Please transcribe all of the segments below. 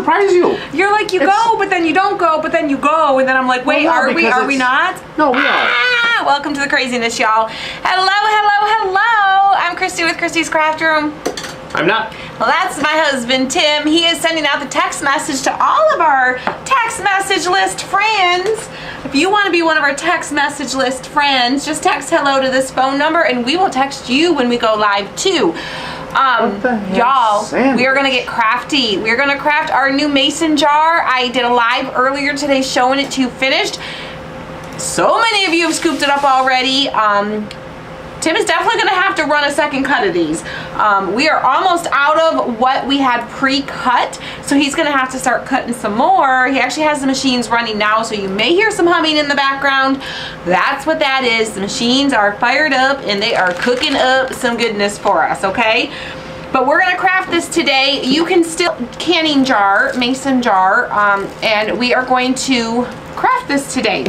surprise you. You're like, you go, but then you don't go, but then you go, and then I'm like, wait, are we not? No, we are. Welcome to the craziness, y'all. Hello, hello, hello. I'm Christy with Christy's Craft Room. I'm not. Well, that's my husband, Tim. He is sending out the text message to all of our text message list friends. If you want to be one of our text message list friends, just text hello to this phone number and we will text you when we go live too. Y'all, we are going to get crafty. We're going to craft our new mason jar. I did a live earlier today showing it to you finished. So many of you have scooped it up already. Tim is definitely going to have to run a second cut of these. We are almost out of what we had pre-cut, so he's going to have to start cutting some more. He actually has the machines running now, so you may hear some humming in the background. That's what that is. The machines are fired up and they are cooking up some goodness for us, okay? But we're going to craft this today. You can still canning jar, mason jar, and we are going to craft this today.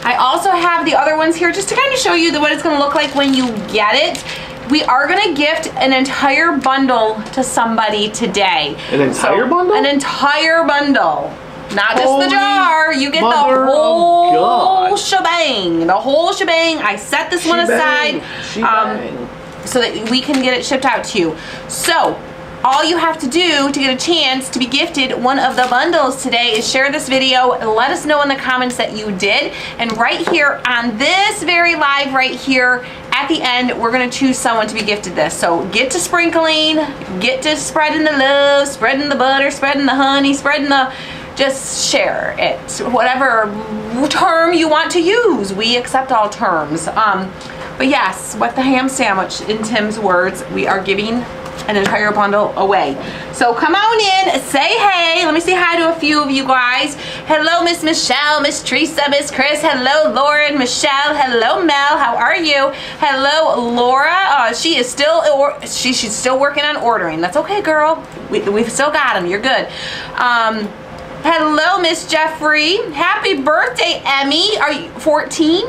I also have the other ones here just to kind of show you what it's going to look like when you get it. We are going to gift an entire bundle to somebody today. An entire bundle? An entire bundle. Not just the jar. You get the whole shebang. The whole shebang. I set this one aside so that we can get it shipped out to you. So all you have to do to get a chance to be gifted one of the bundles today is share this video and let us know in the comments that you did. And right here on this very live right here at the end, we're going to choose someone to be gifted this. So get to sprinkling, get to spreading the love, spreading the butter, spreading the honey, spreading the... Just share it. Whatever term you want to use. We accept all terms. But yes, what the ham sandwich, in Tim's words, we are giving an entire bundle away. So come on in, say hey. Let me say hi to a few of you guys. Hello, Miss Michelle, Miss Teresa, Miss Chris. Hello, Lauren, Michelle. Hello, Mel. How are you? Hello, Laura. She's still working on ordering. That's okay, girl. We've still got them. You're good. Hello, Miss Jeffrey. Happy birthday, Emmy. Are you 14?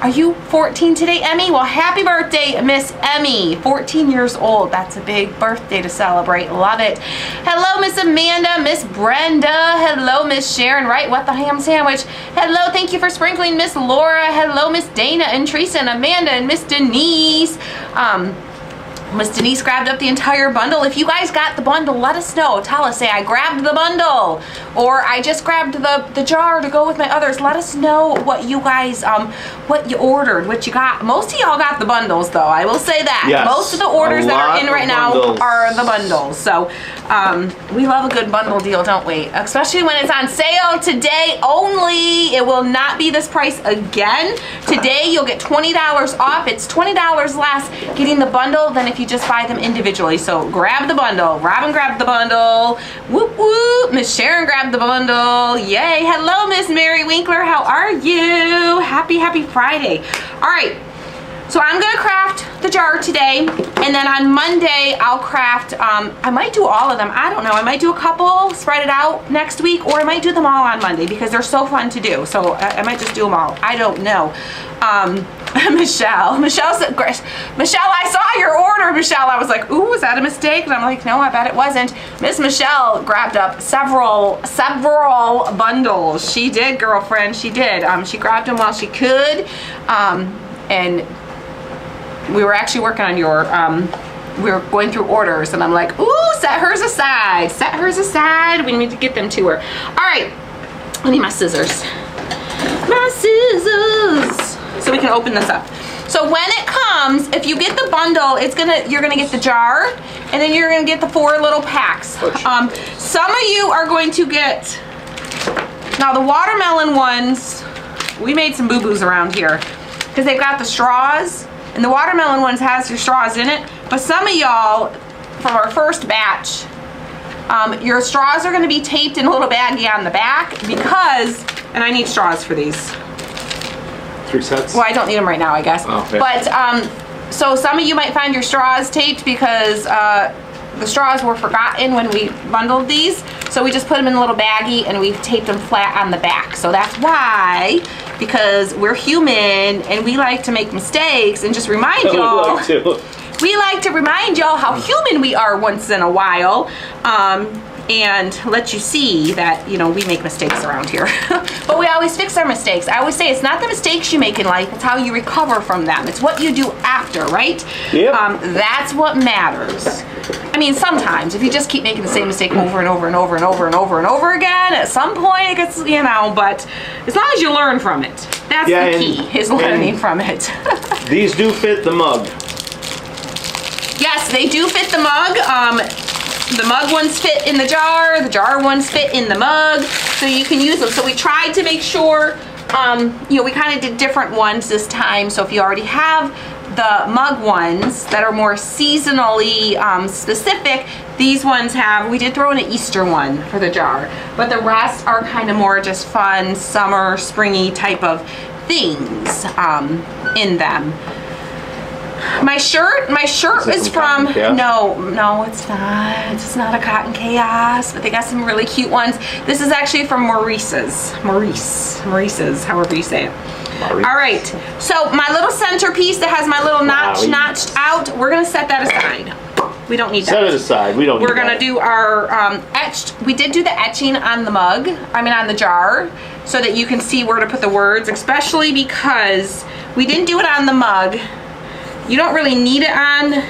Are you 14 today, Emmy? Well, happy birthday, Miss Emmy. 14 years old. That's a big birthday to celebrate. Love it. Hello, Miss Amanda, Miss Brenda. Hello, Miss Sharon. Right, what the ham sandwich. Hello, thank you for sprinkling, Miss Laura. Hello, Miss Dana and Teresa and Amanda and Miss Denise. Miss Denise grabbed up the entire bundle. If you guys got the bundle, let us know. Tell us, say I grabbed the bundle, or I just grabbed the jar to go with my others. Let us know what you guys, what you ordered, what you got. Most of y'all got the bundles, though. I will say that. Yes, most of the orders that are in right now are the bundles. So we love a good bundle deal, don't we? Especially when it's on sale today only. It will not be this price again. Today you'll get $20 off. It's $20 less getting the bundle than if you just buy them individually. So grab the bundle. Robin grabbed the bundle. Whoop whoop. Miss Sharon grabbed the bundle. Yay. Hello, Miss Mary Winkler. How are you? Happy Friday. All right. So I'm going to craft the jar today, and then on Monday I'll craft, I might do all of them. I don't know. I might do a couple, spread it out next week, or I might do them all on Monday because they're so fun to do. So I might just do them all. I don't know. Michelle said, Michelle, I saw your order, Michelle. I was like, ooh, was that a mistake? And I'm like, no, I bet it wasn't. Miss Michelle grabbed up several bundles. She did, girlfriend, she did. She grabbed them while she could, and we were actually working on your, we were going through orders, and I'm like, ooh, set hers aside. We need to get them to her. All right, I need my scissors. So we can open this up. So when it comes, if you get the bundle, you're gonna get the jar, and then you're gonna get the 4 little packs. Some of you are going to get, now the watermelon ones, we made some boo-boos around here because they've got the straws, and the watermelon ones has your straws in it. But some of y'all, from our first batch, your straws are gonna be taped in a little baggie on the back because, and I need straws for these. 3 sets? Well, I don't need them right now, I guess. Oh, okay. But, so some of you might find your straws taped because the straws were forgotten when we bundled these. So we just put them in a little baggie and we've taped them flat on the back. So that's why, because we're human and we like to make mistakes and just remind y'all. We like to remind y'all how human we are once in a while. and let you see that, you know, we make mistakes around here. But we always fix our mistakes. I always say it's not the mistakes you make in life, it's how you recover from them. It's what you do after, right? Yep. That's what matters. I mean, sometimes if you just keep making the same mistake over and over and over and over and over and over again, at some point it gets, you know, but as long as you learn from it, that's the key, is learning from it. These do fit the mug. Yes, they do fit the mug. The mug ones fit in the jar ones fit in the mug, so you can use them. So we tried to make sure, you know, we kind of did different ones this time. So if you already have the mug ones that are more seasonally specific, these ones we did throw in an Easter one for the jar, but the rest are kind of more just fun, summer, springy type of things in them. My shirt is from, no, it's not. It's not a Cotton Chaos, but they got some really cute ones. This is actually from Maurice's, however you say it. Maurice. All right, so my little centerpiece that has my little notch notched out, we're gonna set that aside. We don't need that. Set it aside, we don't need that. We're gonna do our etched, we did do the etching on the mug, on the jar, so that you can see where to put the words, especially because we didn't do it on the mug. You don't really need it on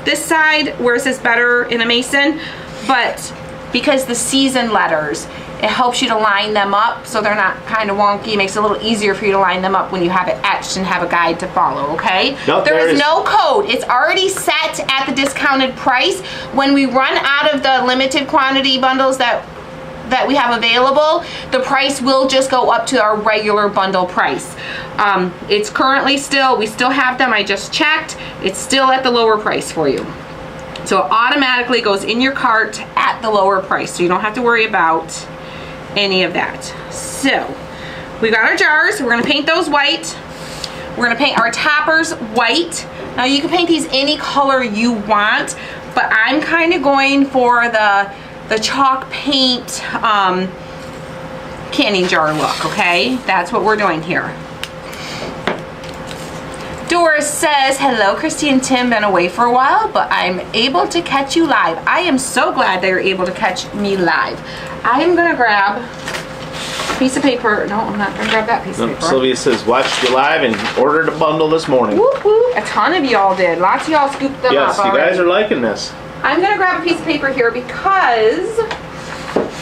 this side where it says better in a Mason, but because the season letters, it helps you to line them up so they're not kind of wonky. It makes it a little easier for you to line them up when you have it etched and have a guide to follow, okay? Nope, there is no code. It's already set at the discounted price. When we run out of the limited quantity bundles that we have available, the price will just go up to our regular bundle price. It's currently we still have them, I just checked. It's still at the lower price for you. So it automatically goes in your cart at the lower price, so you don't have to worry about any of that. So we got our jars, we're gonna paint those white. We're gonna paint our toppers white. Now you can paint these any color you want, but I'm kind of going for the chalk paint canning jar look, okay? That's what we're doing here. Doris says, hello, Christy and Tim, been away for a while, but I'm able to catch you live. I am so glad they were able to catch me live. I am gonna grab a piece of paper. No, I'm not gonna grab that piece of paper. Sylvia says, watched you live and ordered a bundle this morning. Whoop, whoop. A ton of y'all did. Lots of y'all scooped them up. Yes, you guys are liking this. I'm gonna grab a piece of paper here because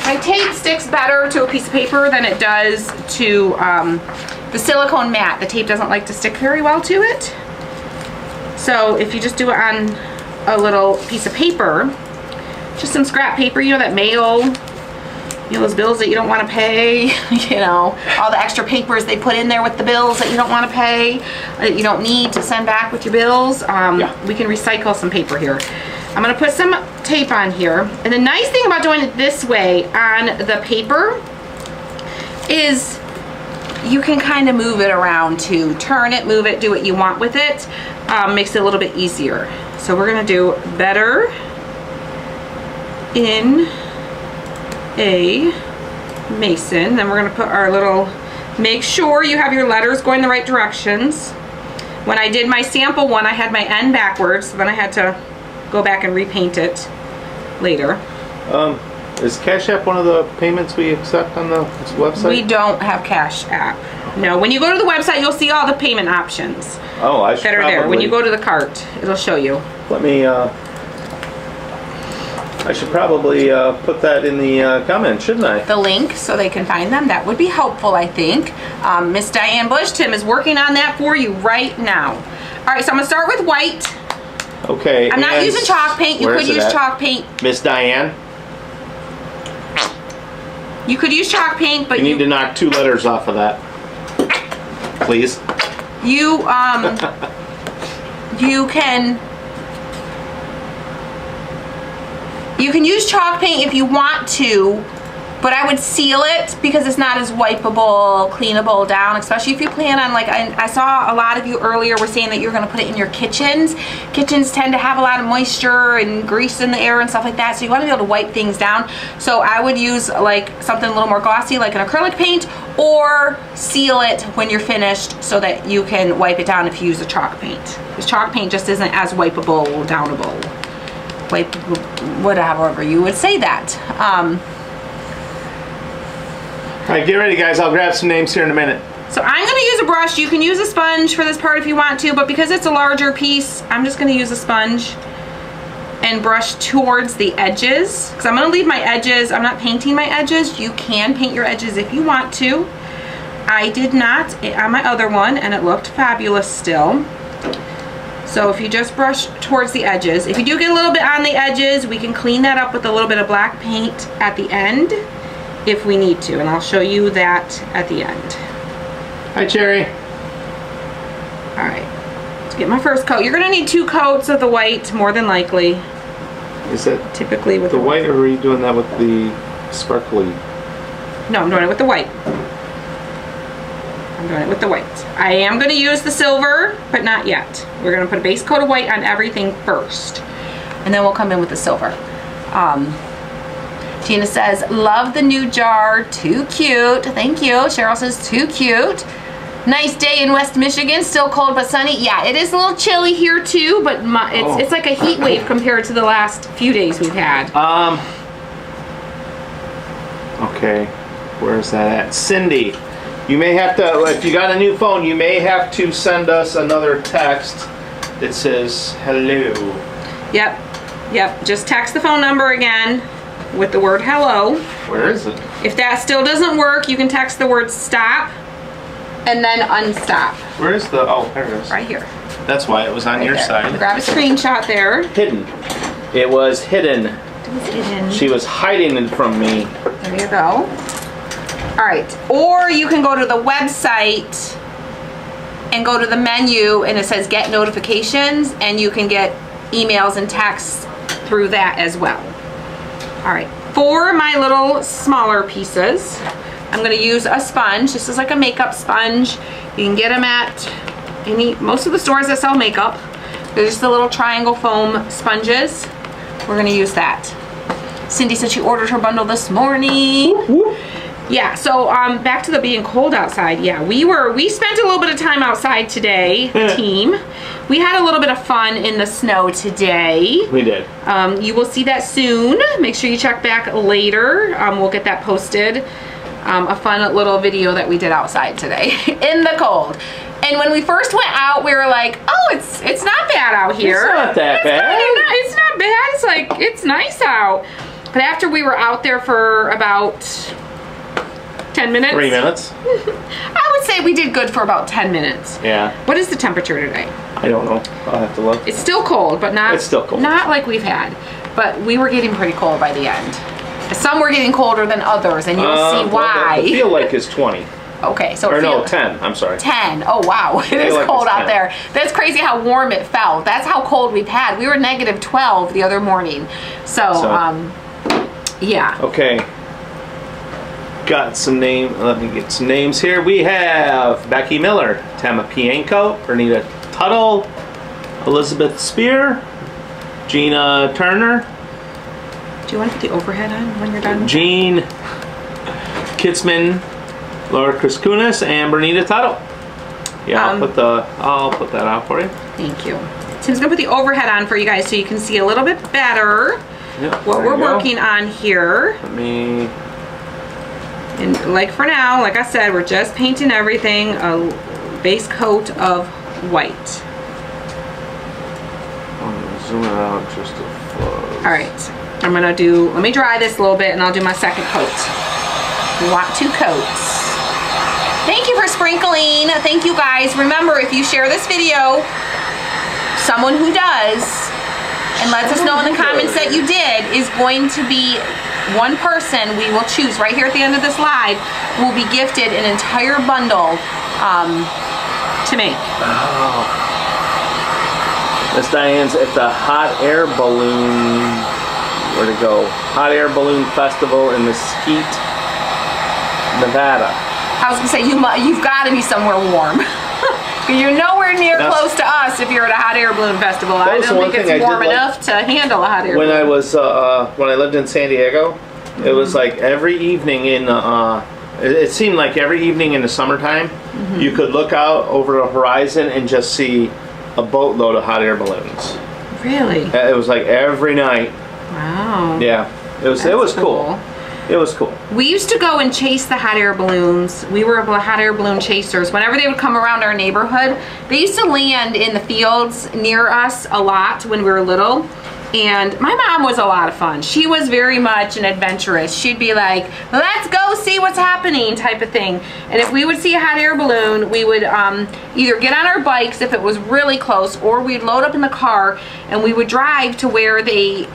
my tape sticks better to a piece of paper than it does to the silicone mat. The tape doesn't like to stick very well to it. So if you just do it on a little piece of paper, just some scrap paper, you know, that mail, you know, those bills that you don't want to pay, you know, all the extra papers they put in there with the bills that you don't want to pay, that you don't need to send back with your bills. We can recycle some paper here. I'm gonna put some tape on here. And the nice thing about doing it this way on the paper is you can kind of move it around to turn it, move it, do what you want with it. Makes it a little bit easier. So we're gonna do better in a Mason. Then we're gonna put our little, make sure you have your letters going the right directions. When I did my sample one, I had my N backwards, so then I had to go back and repaint it later. Is Cash App one of the payments we accept on the website? We don't have Cash App. No, when you go to the website, you'll see all the payment options that are there. When you go to the cart, it'll show you. Let me, I should probably put that in the comments, shouldn't I? The link so they can find them. That would be helpful, I think. Miss Diane Bush, Tim is working on that for you right now. All right, so I'm gonna start with white. Okay. I'm not using chalk paint. You could use chalk paint. Miss Diane? You could use chalk paint, but you need to knock 2 letters off of that. Please. You can use chalk paint if you want to, but I would seal it because it's not as wipeable, cleanable down, especially if you plan on, like, I saw a lot of you earlier were saying that you're gonna put it in your kitchens. Kitchens tend to have a lot of moisture and grease in the air and stuff like that, so you wanna be able to wipe things down. So I would use like something a little more glossy, like an acrylic paint, or seal it when you're finished so that you can wipe it down if you use a chalk paint. Because chalk paint just isn't as wipeable, downable. wipe, whatever you would say that. All right, get ready, guys. I'll grab some names here in a minute. So I'm going to use a brush. You can use a sponge for this part if you want to, but because it's a larger piece, I'm just going to use a sponge and brush towards the edges, because I'm going to leave my edges. I'm not painting my edges. You can paint your edges if you want to. I did not on my other one, and it looked fabulous still. So if you just brush towards the edges, if you do get a little bit on the edges, we can clean that up with a little bit of black paint at the end if we need to, and I'll show you that at the end. Hi, Cherry. All right, let's get my first coat. You're gonna need 2 coats of the white, more than likely. Is that Typically with the white, or are you doing that with the sparkly? No, I'm doing it with the white. I'm doing it with the white. I am gonna use the silver, but not yet. We're gonna put a base coat of white on everything first, and then we'll come in with the silver. Tina says, love the new jar, too cute. Thank you. Cheryl says, too cute. Nice day in West Michigan, still cold but sunny. Yeah, it is a little chilly here too, but it's like a heat wave compared to the last few days we've had. Okay, where's that at? Cindy, you may have to, if you got a new phone, you may have to send us another text that says hello. Yep, just text the phone number again with the word hello. Where is it? If that still doesn't work, you can text the word stop and then unstop. Where is the, oh, there it is. Right here. That's why it was on Right your there. side. Grab a screenshot there. Hidden. It was hidden. It was hidden. She was hiding it from me. There you go. All right, or you can go to the website and go to the menu and it says get notifications, and you can get emails and texts through that as well. All right, for my little smaller pieces, I'm gonna use a sponge. This is like a makeup sponge. You can get them at most of the stores that sell makeup. They're just the little triangle foam sponges. We're gonna use that. Cindy said she ordered her bundle this morning. Whoop, whoop. Yeah, so back to the being cold outside. Yeah, we spent a little bit of time outside today, team. We had a little bit of fun in the snow today. We did. You will see that soon. Make sure you check back later. We'll get that posted. A fun little video that we did outside today in the cold. And when we first went out, we were like, oh, it's not bad out here. It's not that bad. It's not bad. It's like, it's nice out. But after we were out there for about 10 minutes. 3 minutes. I would say we did good for about 10 minutes. Yeah. What is the temperature today? I don't know. I'll have to look. It's still cold, but not. It's still cold. Not like we've had, but we were getting pretty cold by the end. Some were getting colder than others, and you'll see why. The feel like is 20. Okay, so or no, 10. I'm sorry. 10. Oh wow, it is like cold it's out 10. there. That's crazy how warm it felt. That's how cold we've had. We were negative 12 the other morning. So yeah. Okay. Got some name. Let me get some names here. We have Becky Miller, Tama Pienko, Bernita Tuttle, Elizabeth Spear, Gina Turner, Do you want to put the overhead on when you're done? Jean Kitzman, Laura Kriskunas, and Bernita Tuttle. Yeah, I'll put that out for you. Thank you. Tim's gonna put the overhead on for you guys so you can see a little bit better what we're working on here. Let me. And like for now, like I said, we're just painting everything a base coat of white. I'm gonna zoom it out just a fuzz. All right, let me dry this a little bit and I'll do my second coat. We want 2 coats. Thank you for sprinkling. Thank you guys. Remember, if you share this video, someone who does, and lets us know in the comments that you did, is going to be one person we will choose right here at the end of this live will be gifted an entire bundle to make. Oh. Miss Diane's at the Hot Air Balloon, where'd it go? Hot Air Balloon Festival in Mesquite, Nevada. I was gonna say, you've gotta be somewhere warm. You're nowhere near close to us if you're at a hot air balloon festival. I don't think it's warm enough to handle a hot air balloon. When I was when I lived in San Diego, it was like every evening in it seemed like every evening in the summertime, you could look out over the horizon and just see a boatload of hot air balloons. Really? It was like every night. Wow. Yeah, it was cool. It was cool. We used to go and chase the hot air balloons. We were hot air balloon chasers. Whenever they would come around our neighborhood, they used to land in the fields near us a lot when we were little. And my mom was a lot of fun. She was very much an adventurous. She'd be like, let's go see what's happening type of thing. And if we would see a hot air balloon, we would either get on our bikes if it was really close, or we'd load up in the car and we would drive to wherever they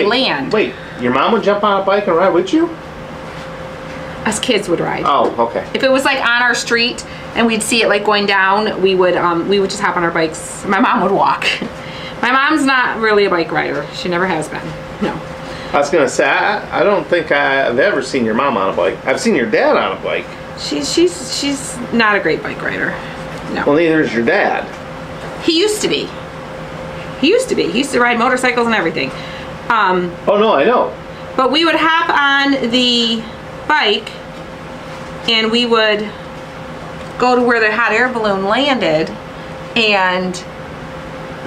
land. Wait, your mom would jump on a bike and ride with you? Us kids would ride. Oh, okay. If it was like on our street and we'd see it like going down, we would just hop on our bikes. My mom would walk. My mom's not really a bike rider. She never has been. No. I was gonna say I don't think I've ever seen your mom on a bike. I've seen your dad on a bike. She's not a great bike rider. No. Well, neither is your dad. He used to be. He used to ride motorcycles and everything. Oh no, I know. But we would hop on the bike and we would go to where the hot air balloon landed, and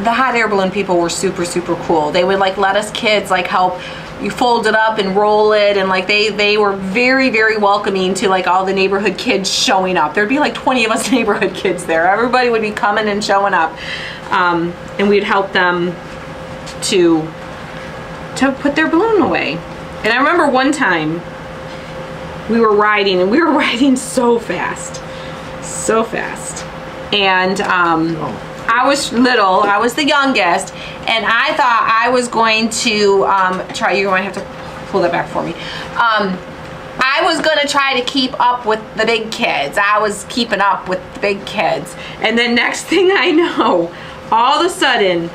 the hot air balloon people were super, super cool. They would like let us kids like help you fold it up and roll it, and like they were very, very welcoming to like all the neighborhood kids showing up. There'd be like 20 of us neighborhood kids there. Everybody would be coming and showing up, and we'd help them to put their balloon away. And I remember one time we were riding, and we were riding so fast, and I was little, I was the youngest, and I thought I was going to try, you're going to have to pull that back for me. I was going to try to keep up with the big kids. I was keeping up with the big kids. And then next thing I know, all of a sudden,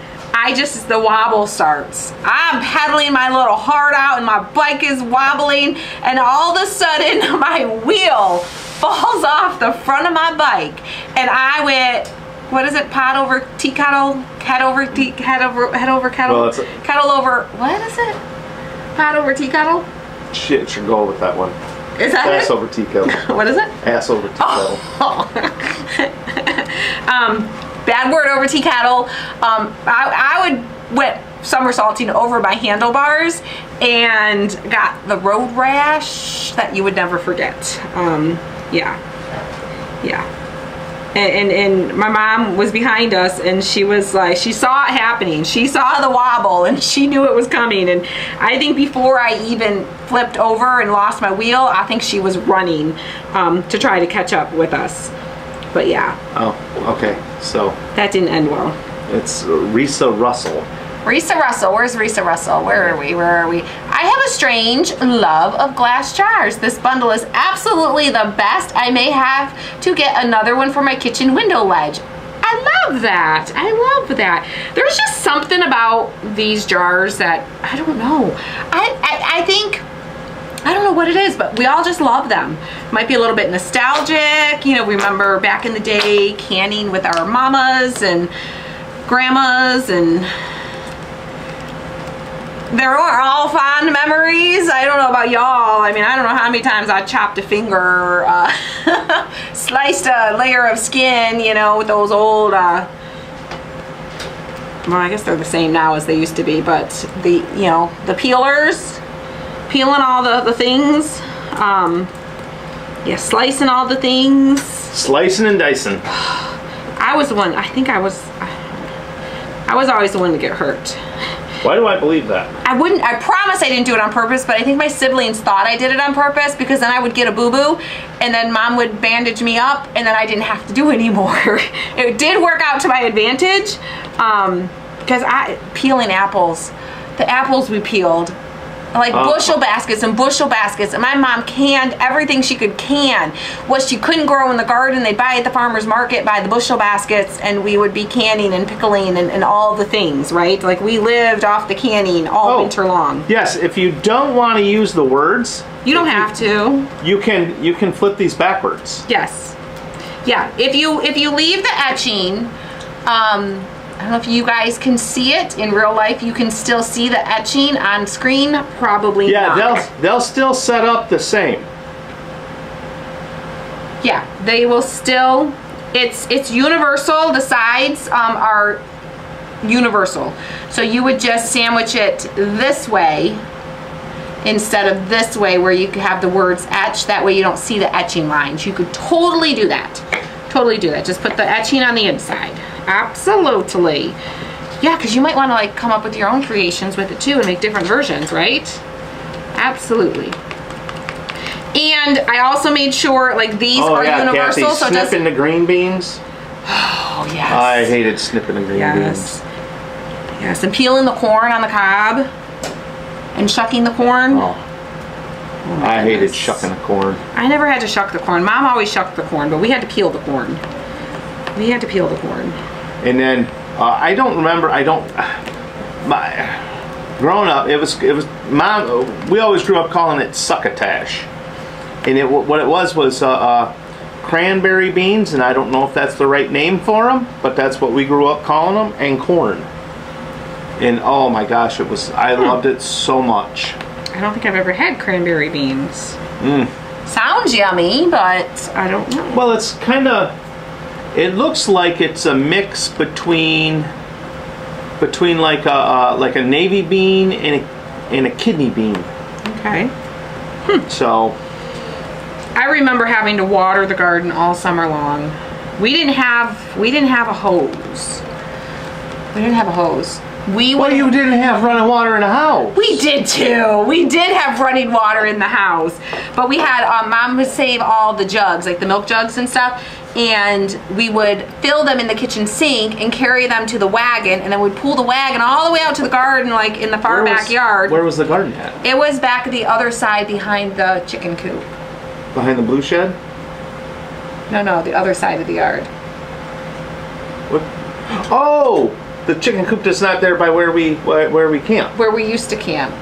the wobble starts. I'm pedaling my little heart out and my bike is wobbling, and all of a sudden my wheel falls off the front of my bike, and I went, what is it? Pot over tea kettle? Head over kettle? Well, kettle over, what is it? Pot over tea kettle? Shit, should go with that one. Is that Ass it? over tea kettle. What is it? Ass over tea kettle. Bad word over tea kettle. I went somersaulting over my handlebars and got the road rash that you would never forget. Yeah. And my mom was behind us, and she was like, she saw it happening. She saw the wobble, and she knew it was coming. And I think before I even flipped over and lost my wheel, I think she was running to try to catch up with us. But yeah. Oh, okay. So that didn't end well. It's Risa Russell. Risa Russell, where's Risa Russell? Where are we? I have a strange love of glass jars. This bundle is absolutely the best. I may have to get another one for my kitchen window ledge. I love that. There's just something about these jars that, I don't know. I think, I don't know what it is, but we all just love them. Might be a little bit nostalgic. You know, remember back in the day canning with our mamas and grandmas, and there were all fond memories. I don't know about y'all. I mean, I don't know how many times I chopped a finger, sliced a layer of skin, you know, with those old, well, I guess they're the same now as they used to be, but the peelers, peeling all the things, yeah, slicing all the things. Slicing and dicing. I was the one, I was always the one to get hurt. Why do I believe that? I promise I didn't do it on purpose, but I think my siblings thought I did it on purpose, because then I would get a boo-boo and then mom would bandage me up and then I didn't have to do anymore. It did work out to my advantage, because peeling apples, the apples we peeled, like bushel baskets and bushel baskets, and my mom canned everything she could can. What she couldn't grow in the garden, they'd buy at the farmer's market by the bushel baskets, and we would be canning and pickling and all the things, right? Like, we lived off the canning all winter long. Yes, if you don't want to use the words, you don't have to. You can flip these backwards. Yes. Yeah, if you leave the etching, I don't know if you guys can see it in real life. You can still see the etching on screen. Probably not. Yeah, they'll still set up the same. Yeah, they will still. It's universal. The sides are universal. So you would just sandwich it this way instead of this way where you could have the words etched. That way you don't see the etching lines. You could totally do that. Totally do that. Just put the etching on the inside. Absolutely. Yeah, because you might want to like come up with your own creations with it too and make different versions, right? Absolutely. And I also made sure like these are universal. Kathy, so snipping the green beans. Oh yes. I hated snipping the green beans. Yes, and peeling the corn on the cob and shucking the corn. Oh I hated shucking the corn. I never had to shuck the corn. Mom always shucked the corn, but we had to peel the corn. We had to peel the corn. And then I don't remember. Growing up, it was Mom. We always grew up calling it succotash, and what it was cranberry beans, and I don't know if that's the right name for them, but that's what we grew up calling them, and corn. And oh my gosh, I loved it so much. I don't think I've ever had cranberry beans. Sounds yummy, but I don't know. Well, it's kind of. It looks like it's a mix between like a navy bean and a kidney bean. Okay. So. I remember having to water the garden all summer long. We didn't have a hose. Well, you didn't have running water in the house. We did too. We did have running water in the house, but we had Mom would save all the jugs, like the milk jugs and stuff, and we would fill them in the kitchen sink and carry them to the wagon, and then we'd pull the wagon all the way out to the garden, like in the far backyard. Where was the garden at? It was back the other side behind the chicken coop. Behind the blue shed? No, the other side of the yard. What? Oh, the chicken coop that's not there by where we camp. Where we used to camp.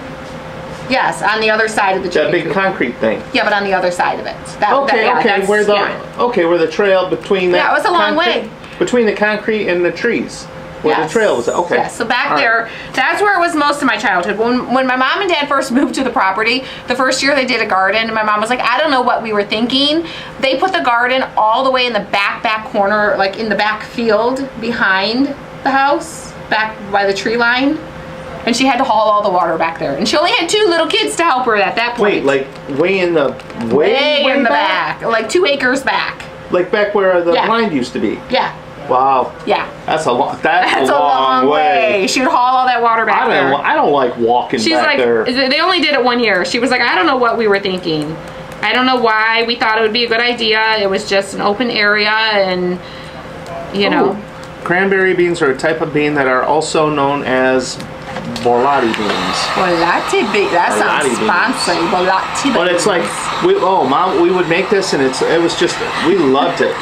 Yes, on the other side of the chicken That big coop. concrete thing. Yeah, but on the other side of it. Where the trail between that. Yeah, it was a long way. Between the concrete and the trees. Where the trail was. Okay. Yes, so back there, that's where it was most of my childhood. When my mom and dad first moved to the property, the first year they did a garden, and my mom was like, I don't know what we were thinking. They put the garden all the way in the back corner, like in the back field behind the house, back by the tree line. And she had to haul all the water back there. And she only had 2 little kids to help her at that point. Wait, like way in the back? Like 2 acres back. Like back where the line used to be. Yeah. Wow. Yeah. That's a long way. She would haul all that water back there. I don't like walking back there. They only did it 1 year. She was like, I don't know what we were thinking. I don't know why we thought it would be a good idea. It was just an open area and, you know. Cranberry beans are a type of bean that are also known as Borlotti beans. Borlotti beans. That sounds fancy. Borlotti beans. But it's like, Mom, we would make this and it was just, we loved it.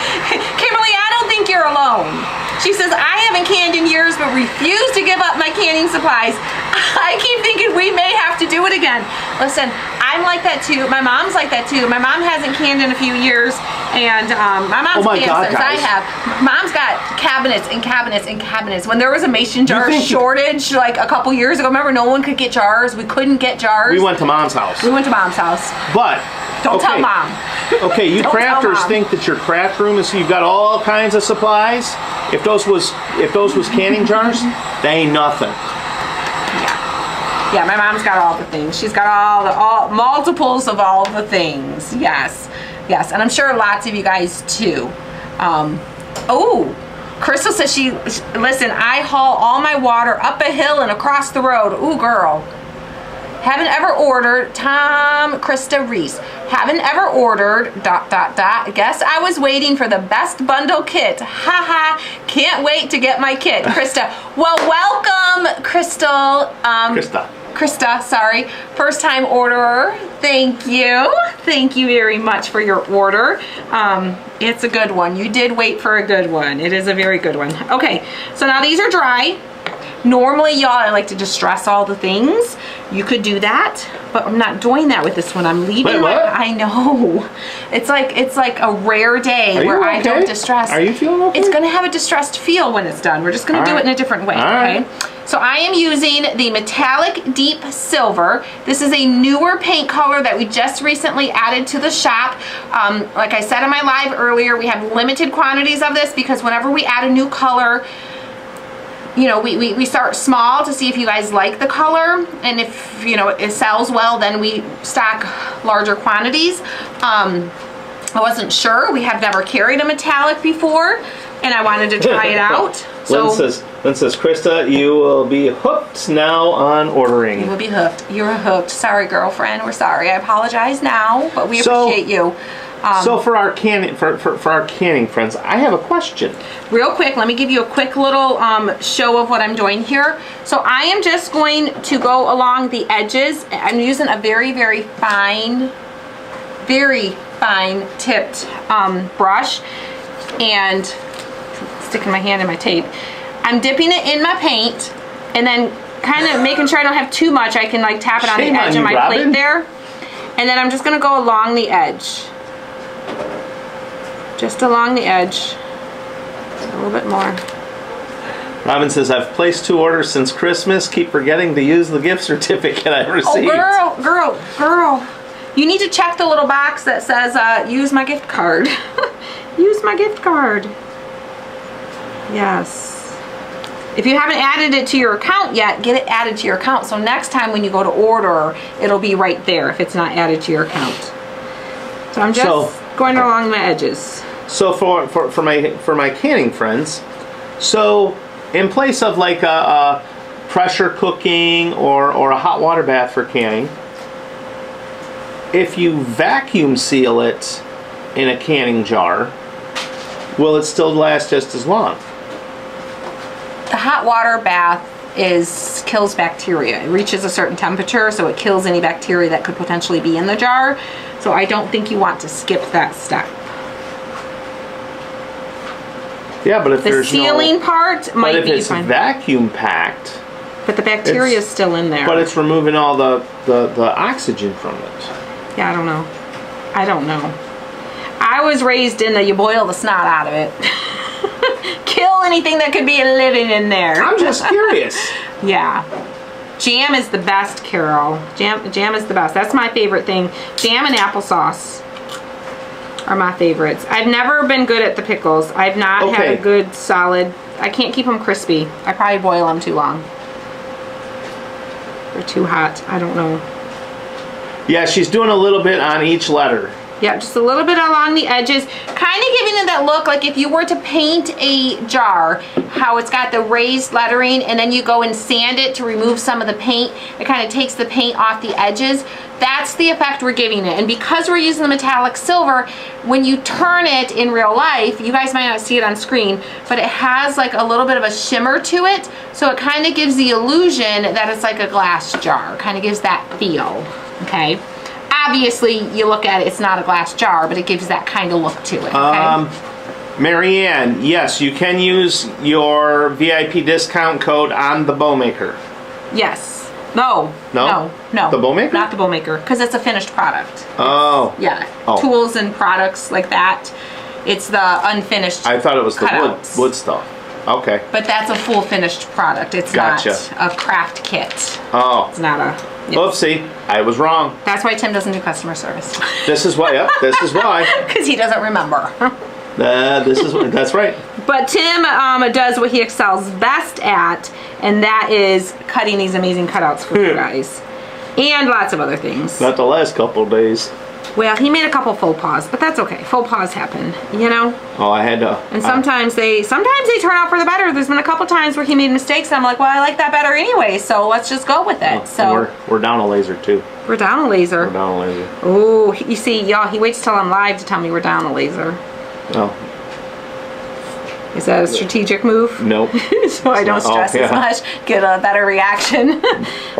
Kimberly, I don't think you're alone. She says, I haven't canned in years but refuse to give up my canning supplies. I keep thinking we may have to do it again. Listen, I'm like that too. My mom's like that too. My mom hasn't canned in a few years, and my mom's canned since I have. Mom's got cabinets and cabinets and cabinets. When there was a mason jar shortage like a couple years ago, remember no one could get jars? We couldn't get jars. We went to Mom's house. But don't tell Mom. Okay, you crafters think that your craft room is, you've got all kinds of supplies. If those was canning jars, they ain't nothing. Yeah, my mom's got all the things. She's got all multiples of all the things. Yes, and I'm sure lots of you guys too. Crystal says listen, I haul all my water up a hill and across the road. Ooh, girl. Haven't ever ordered, Krista Reese. Haven't ever ordered, ... Guess I was waiting for the best bundle kit. Haha, can't wait to get my kit. Krista, well, welcome, Crystal. Krista, sorry. First time orderer. Thank you. Thank you very much for your order. It's a good one. You did wait for a good one. It is a very good one. Okay, so now these are dry. Normally, y'all, I like to distress all the things. You could do that, but I'm not doing that with this one. I'm leaving. Wait, what? I know. It's like a rare day where I don't distress. Are you feeling okay? It's gonna have a distressed feel when it's done. We're just gonna do it in a different way. Okay. So I am using the metallic deep silver. This is a newer paint color that we just recently added to the shop. Like I said in my live earlier, we have limited quantities of this because whenever we add a new color, we start small to see if you guys like the color, and if it sells well, then we stock larger quantities. I wasn't sure. We have never carried a metallic before, and I wanted to try it out. So Lynn says, Krista, you will be hooked now on ordering. You will be hooked. You're hooked. Sorry, girlfriend. We're sorry. I apologize now, but we appreciate you. So for our canning friends, I have a question. Real quick, let me give you a quick little show of what I'm doing here. So I am just going to go along the edges. I'm using a very, very fine tipped brush, and sticking my hand in my tape. I'm dipping it in my paint, and then kind of making sure I don't have too much. I can like tap it on the edge of my plate there. And then I'm just gonna go along the edge. Just along the edge. A little bit more. Robin says, I've placed 2 orders since Christmas. Keep forgetting to use the gift certificate I received. Oh, girl. You need to check the little box that says, use my gift card. Use my gift card. Yes. If you haven't added it to your account yet, get it added to your account. So next time when you go to order, it'll be right there if it's not added to your account. So I'm just going along my edges. So for my canning friends, so in place of like a pressure cooking or a hot water bath for canning, if you vacuum seal it in a canning jar, will it still last just as long? The hot water bath kills bacteria. It reaches a certain temperature, so it kills any bacteria that could potentially be in the jar. So I don't think you want to skip that step. Yeah, but if there's the sealing part might be fine. But if it's vacuum packed, but the bacteria is still in there. But it's removing all the oxygen from it. Yeah, I don't know. I was raised in you boil the snot out of it. Kill anything that could be living in there. I'm just curious. Yeah. Jam is the best, Carol. Jam is the best. That's my favorite thing. Jam and applesauce are my favorites. I've never been good at the pickles. I've not had a good solid. I can't keep them crispy. I probably boil them too long. They're too hot. I don't know. Yeah, she's doing a little bit on each letter. Yeah, just a little bit along the edges. Kind of giving it that look like if you were to paint a jar, how it's got the raised lettering, and then you go and sand it to remove some of the paint. It kind of takes the paint off the edges. That's the effect we're giving it. And because we're using the metallic silver, when you turn it in real life, you guys might not see it on screen, but it has like a little bit of a shimmer to it. So it kind of gives the illusion that it's like a glass jar. Kind of gives that feel, okay? Obviously, you look at it, it's not a glass jar, but it gives that kind of look to it, okay? Marianne, yes, you can use your VIP discount code on the bow maker. Yes. No. The bow maker? Not the bow maker, because it's a finished product. Oh. Yeah. Tools and products like that. It's the unfinished I thought it was cutouts. the wood stuff. Okay. But that's a full finished product. It's not a craft kit. Oh. It's not a... Oopsie, I was wrong. That's why Tim doesn't do customer service. This is why, yep, this is why. Because he doesn't remember. That's right. But Tim does what he excels best at, and that is cutting these amazing cutouts for you guys. And lots of other things. Not the last couple of days. Well, he made a couple faux pas, but that's okay. Faux pas happen, you know? Oh, I had to. And sometimes they turn out for the better. There's been a couple times where he made mistakes, and I'm like, well, I like that better anyway, so let's just go with it. So we're down a laser, too. We're down a laser. We're down a laser. Oh, you see, y'all, he waits till I'm live to tell me we're down a laser. Oh. Is that a strategic move? Nope. So I don't stress as much, get a better reaction.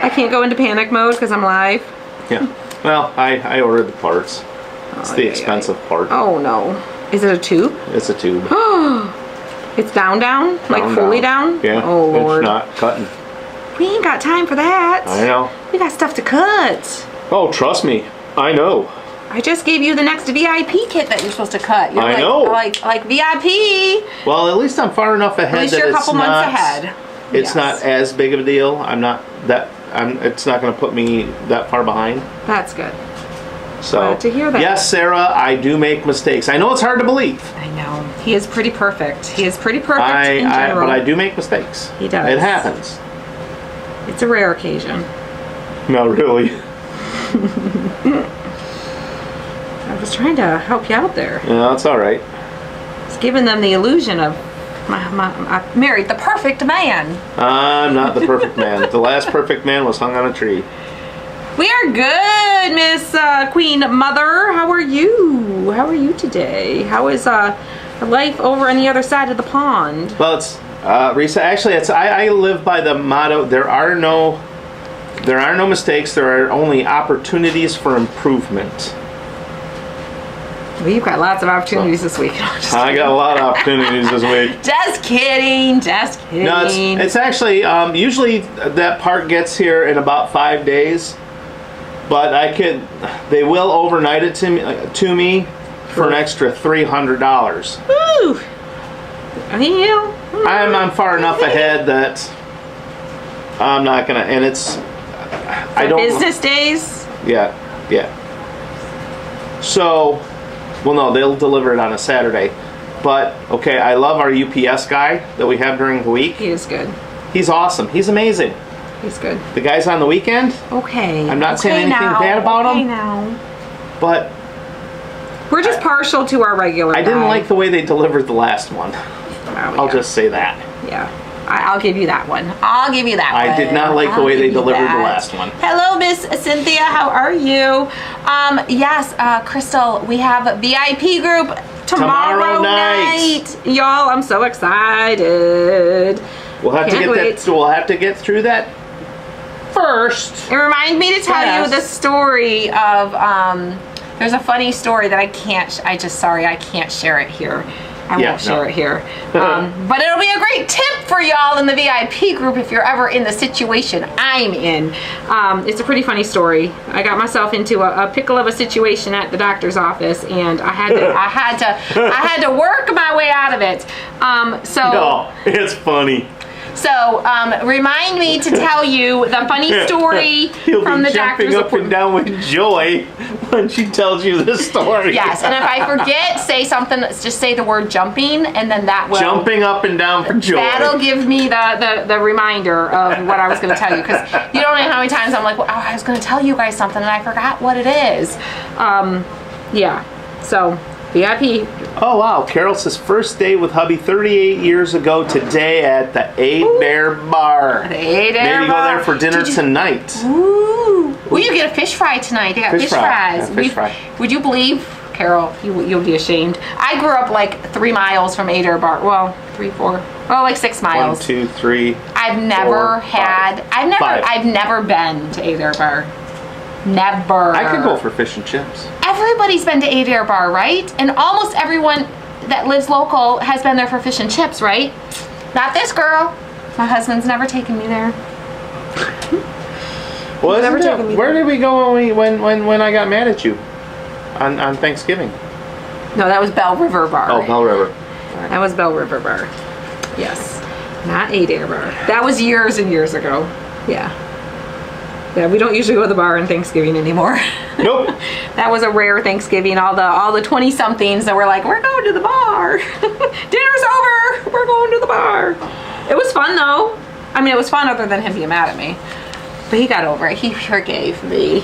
I can't go into panic mode because I'm live. Yeah. Well, I ordered the parts. It's the expensive part. Oh no. Is it a tube? It's a tube. It's down? Like fully down? Yeah. Oh Lord. It's not cutting. We ain't got time for that. I know. We got stuff to cut. Oh, trust me. I know. I just gave you the next VIP kit that you're supposed to cut. You're know. Like VIP. Well, at least I'm far enough ahead. At least you're a couple months ahead. It's not as big of a deal. It's not going to put me that far behind. That's good. So, Glad to hear that. yes, Sarah, I do make mistakes. I know it's hard to believe. I know. He is pretty perfect. He is pretty perfect in general. But I do make mistakes. He does. It happens. It's a rare occasion. No, really. I was trying to help you out there. Yeah, that's all right. It's giving them the illusion of I married the perfect man. I'm not the perfect man. The last perfect man was hung on a tree. We are good, Miss Queen Mother. How are you? How are you today? How is life over on the other side of the pond? Well, it's Risa. Actually, I live by the motto: there are no mistakes. There are only opportunities for improvement. Well, you've got lots of opportunities this week. I got a lot of opportunities this week. Just kidding. Just kidding. No, it's actually usually that part gets here in about 5 days, but they will overnight it to me for an extra $300. Woo! I'm far enough ahead that I'm not gonna, and it's I don't business days. Yeah. So, well, no, they'll deliver it on a Saturday. But okay, I love our UPS guy that we have during the week. He is good. He's awesome. He's amazing. He's good. The guys on the weekend. Okay. I'm not saying anything bad about him. Now. But we're just partial to our regular. I didn't guy. like the way they delivered the last one. I'll just say that. Yeah. I'll give you that one. I'll give you that one. I did not like the way they delivered the last one. Hello, Miss Cynthia. How are you? Yes, Crystal, we have a VIP group tomorrow night. Y'all, I'm so excited. We'll have We'll have to get through that first. It reminds me to tell you the story of there's a funny story that I can't share it here. I won't share it here. But it'll be a great tip for y'all in the VIP group if you're ever in the situation I'm in. It's a pretty funny story. I got myself into a pickle of a situation at the doctor's office, and I had to work my way out of it. No, it's funny. So, remind me to tell you the funny story from the doctor's appointment. Jumping up and down with joy when she tells you the story. Yes, and if I forget, say something. Just say the word jumping, and then that will jumping up and down for joy. That'll give me the reminder of what I was going to tell you, because you don't know how many times I'm like, well, I was going to tell you guys something, and I forgot what it is. Yeah. So. VIP. Oh wow, Carol says first date with hubby 38 years ago today at the 8-Bear Bar. The 8-Bear Maybe Bar. Go there for dinner tonight. Ooh. Well, you get a fish fry tonight. They got fish fries. Yeah, fish fry. Would you believe, Carol, you'll be ashamed. I grew up like 3 miles from 8-Bear Bar. Well, 3, 4. Well, like 6 miles. 1, 2, 3. I've never been to 8-Bear Bar. Never. I could go for fish and chips. Everybody's been to 8-Bear Bar, right? And almost everyone that lives local has been there for fish and chips, right? Not this girl. My husband's never taken me there. Well, where did we go when I got mad at you on Thanksgiving? No, that was Bell River Bar. Oh, Bell River. That was Bell River Bar. Yes. Not 8-Bear Bar. That was years and years ago. Yeah. Yeah, we don't usually go to the bar on Thanksgiving anymore. Nope. That was a rare Thanksgiving. All the 20-somethings that were like, we're going to the bar. Dinner's over. We're going to the bar. It was fun though. I mean, it was fun other than him being mad at me. But he got over it. He forgave me.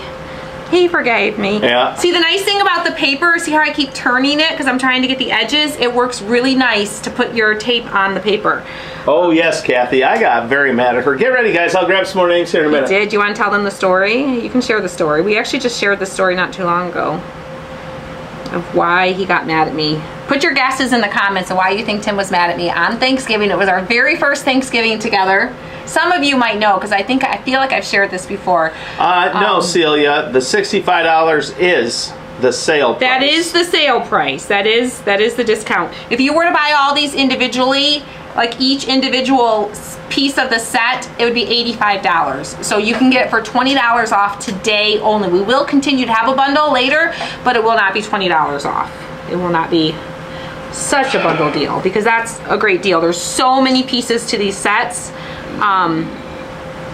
He forgave me. Yeah. See, the nice thing about the paper, see how I keep turning it because I'm trying to get the edges? It works really nice to put your tape on the paper. Oh, yes, Kathy. I got very mad at her. Get ready, guys. I'll grab some more eggs here in a minute. You did? You want to tell them the story? You can share the story. We actually just shared the story not too long ago of why he got mad at me. Put your guesses in the comments of why you think Tim was mad at me on Thanksgiving. It was our very first Thanksgiving together. Some of you might know because I feel like I've shared this before. No, Celia. The $65 is the sale price. That is the sale price. That is the discount. If you were to buy all these individually, like each individual piece of the set, it would be $85. So you can get it for $20 off today only. We will continue to have a bundle later, but it will not be $20 off. It will not be such a bundle deal because that's a great deal. There's so many pieces to these sets.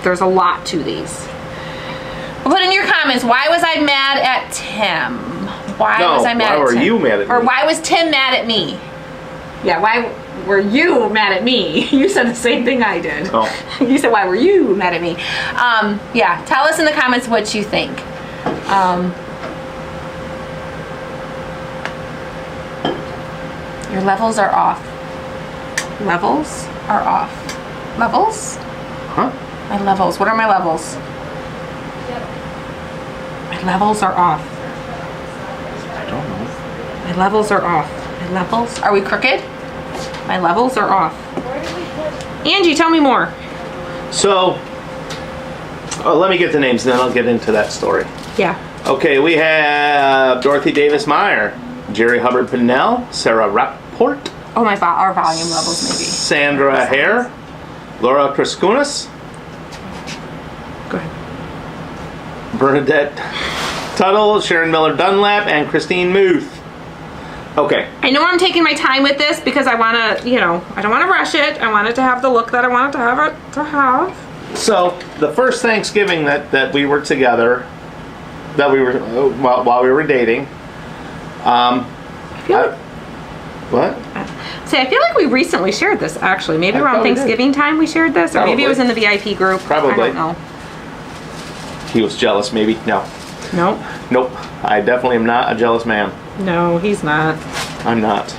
There's a lot to these. Put in your comments, why was I mad at Tim? Why was I mad at Tim? Why were you mad at me? Or why was Tim mad at me? Yeah, why were you mad at me? You said the same thing I did. Oh. You said, why were you mad at me? Yeah, tell us in the comments what you think. Your levels are off. Levels are off. Levels? Huh? My levels. What are my levels? My levels are off. I don't know. My levels are off. My levels? Are we crooked? My levels are off. Angie, tell me more. So, let me get the names, and then I'll get into that story. Yeah. Okay, we have Dorothy Davis Meyer, Jerry Hubbard Pinnell, Sarah Rapport, Oh, our volume levels maybe. Sandra Hare, Laura Kraskunas, Go ahead. Bernadette Tuttle, Sharon Miller Dunlap, and Christine Muth. Okay. I know I'm taking my time with this because I want to, I don't want to rush it. I want it to have the look that I want it to have. So the first Thanksgiving that we were together, that we were while we were dating, what? I feel like we recently shared this actually. Maybe around Thanksgiving time we shared this, or maybe it was in the VIP group. Probably. I don't know. He was jealous, maybe. No. Nope. Nope. I definitely am not a jealous man. No, he's not. I'm not.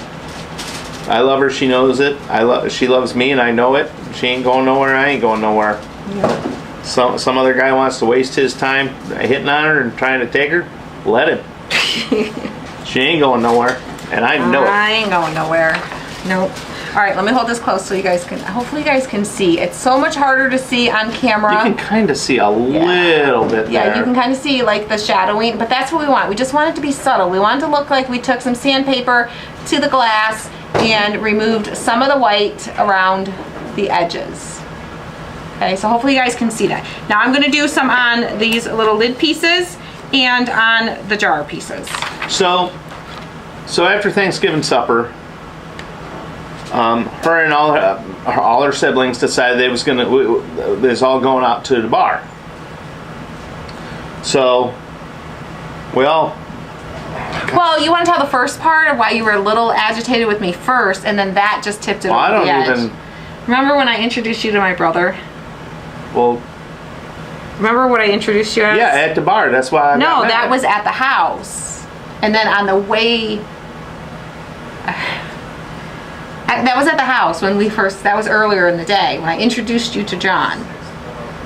I love her. She knows it. She loves me, and I know it. She ain't going nowhere. I ain't going nowhere. Yep. Some other guy wants to waste his time hitting on her and trying to take her. Let him. She ain't going nowhere, and I know it. I ain't going nowhere. Nope. All right, let me hold this close so you guys can. Hopefully, you guys can see. It's so much harder to see on camera. You can kind of see a little bit there. Yeah, you can kind of see like the shadowing, but that's what we want. We just want it to be subtle. We want it to look like we took some sandpaper to the glass and removed some of the white around the edges. Okay, so hopefully you guys can see that. Now I'm going to do some on these little lid pieces and on the jar pieces. So after Thanksgiving supper, her and all her siblings decided they was all going out to the bar. So, well, you want to tell the first part of why you were a little agitated with me first, and then that just tipped it over the edge. Remember when I introduced you to my brother? Well, remember what I introduced you as? Yeah, at the bar. That's why I got mad. That was at the house. And then on the way... that was at the house when that was earlier in the day, when I introduced you to John.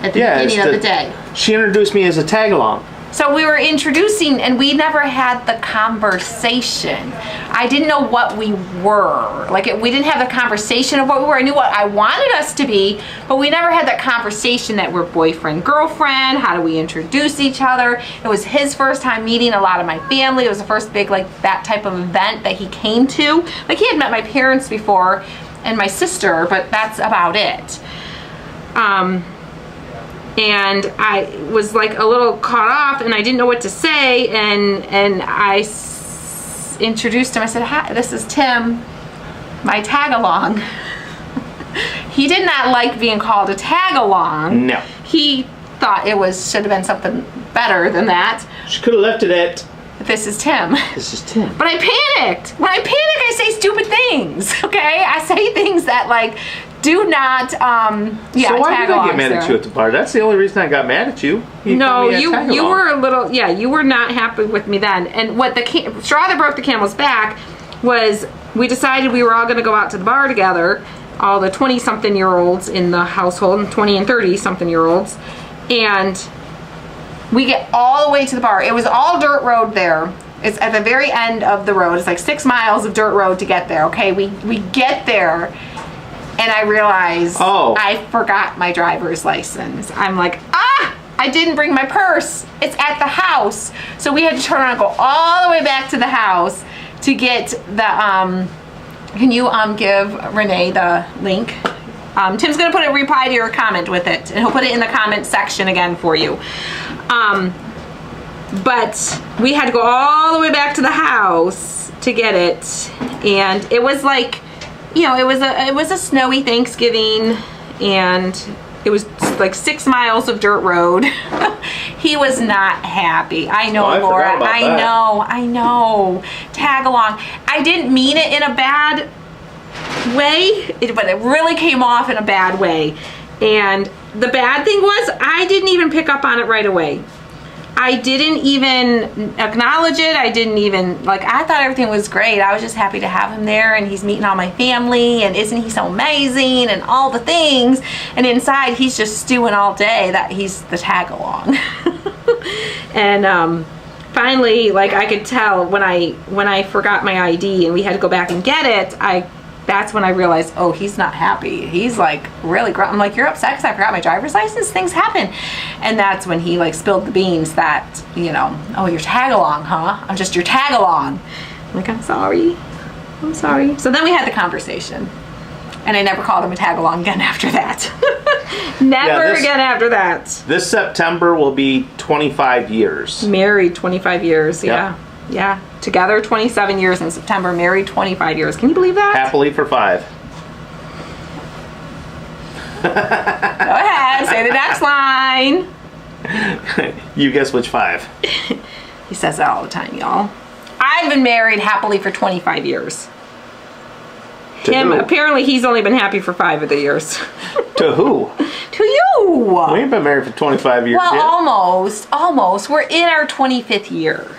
At the beginning of the day. She introduced me as a tag-along. So we were introducing, and we never had the conversation. I didn't know what we were. We didn't have the conversation of what we were. I knew what I wanted us to be, but we never had that conversation that we're boyfriend, girlfriend. How do we introduce each other? It was his first time meeting a lot of my family. It was the first big, that type of event that he came to. He had met my parents before and my sister, but that's about it. And I was a little caught off, and I didn't know what to say, and I introduced him. I said, "Hi, this is Tim, my tag-along." He did not like being called a tag-along. No. He thought should have been something better than that. She could have left it at, "This is Tim." This is Tim. But I panicked. When I panic, I say stupid things, okay? I say things that, do not, So why did I get mad at you at the bar? That's the only reason I got mad at you. No, you were a little, you were not happy with me then. And what the straw that broke the camel's back was we decided we were all going to go out to the bar together, all the 20-something-year-olds in the household, 20 and 30-something-year-olds, and we get all the way to the bar. It was all dirt road there. It's at the very end of the road. It's 6 miles of dirt road to get there, okay? We get there. And I realized I forgot my driver's license. I'm I didn't bring my purse. It's at the house. So we had to turn around and go all the way back to the house to get the, can you give Renee the link? Tim's going to put a reply to your comment with it, and he'll put it in the comment section again for you. But we had to go all the way back to the house to get it, and it was it was a snowy Thanksgiving, and It was like 6 miles of dirt road. He was not happy. I know, I Laura. forgot about that. I know. Tag along. I didn't mean it in a bad way, but it really came off in a bad way. And the bad thing was I didn't even pick up on it right away. I didn't even acknowledge it. I didn't even, like, I thought everything was great. I was just happy to have him there, and he's meeting all my family, and isn't he so amazing, and all the things. And inside, he's just stewing all day that he's the tag along. And finally, like, I could tell when I forgot my ID and we had to go back and get it, that's when I realized, oh, he's not happy. He's like really I'm like, you're upset because I forgot my driver's license? Things happen. And that's when he like spilled the beans that, you know, oh, you're tag along, huh? I'm just your tag along. I'm like, I'm sorry. So then we had the conversation. And I never called him a tag along again after that. Never again after that. This September will be 25 years. Married 25 years, yeah. Yeah, together 27 years in September, married 25 years. Can you believe that? Happily for 5. Go ahead, say the next line. You guess which 5. He says that all the time, y'all. I've been married happily for 25 years. Apparently he's only been happy for 5 of the years. To who? To you. We ain't been married for 25 years well, yet. almost. We're in our 25th year.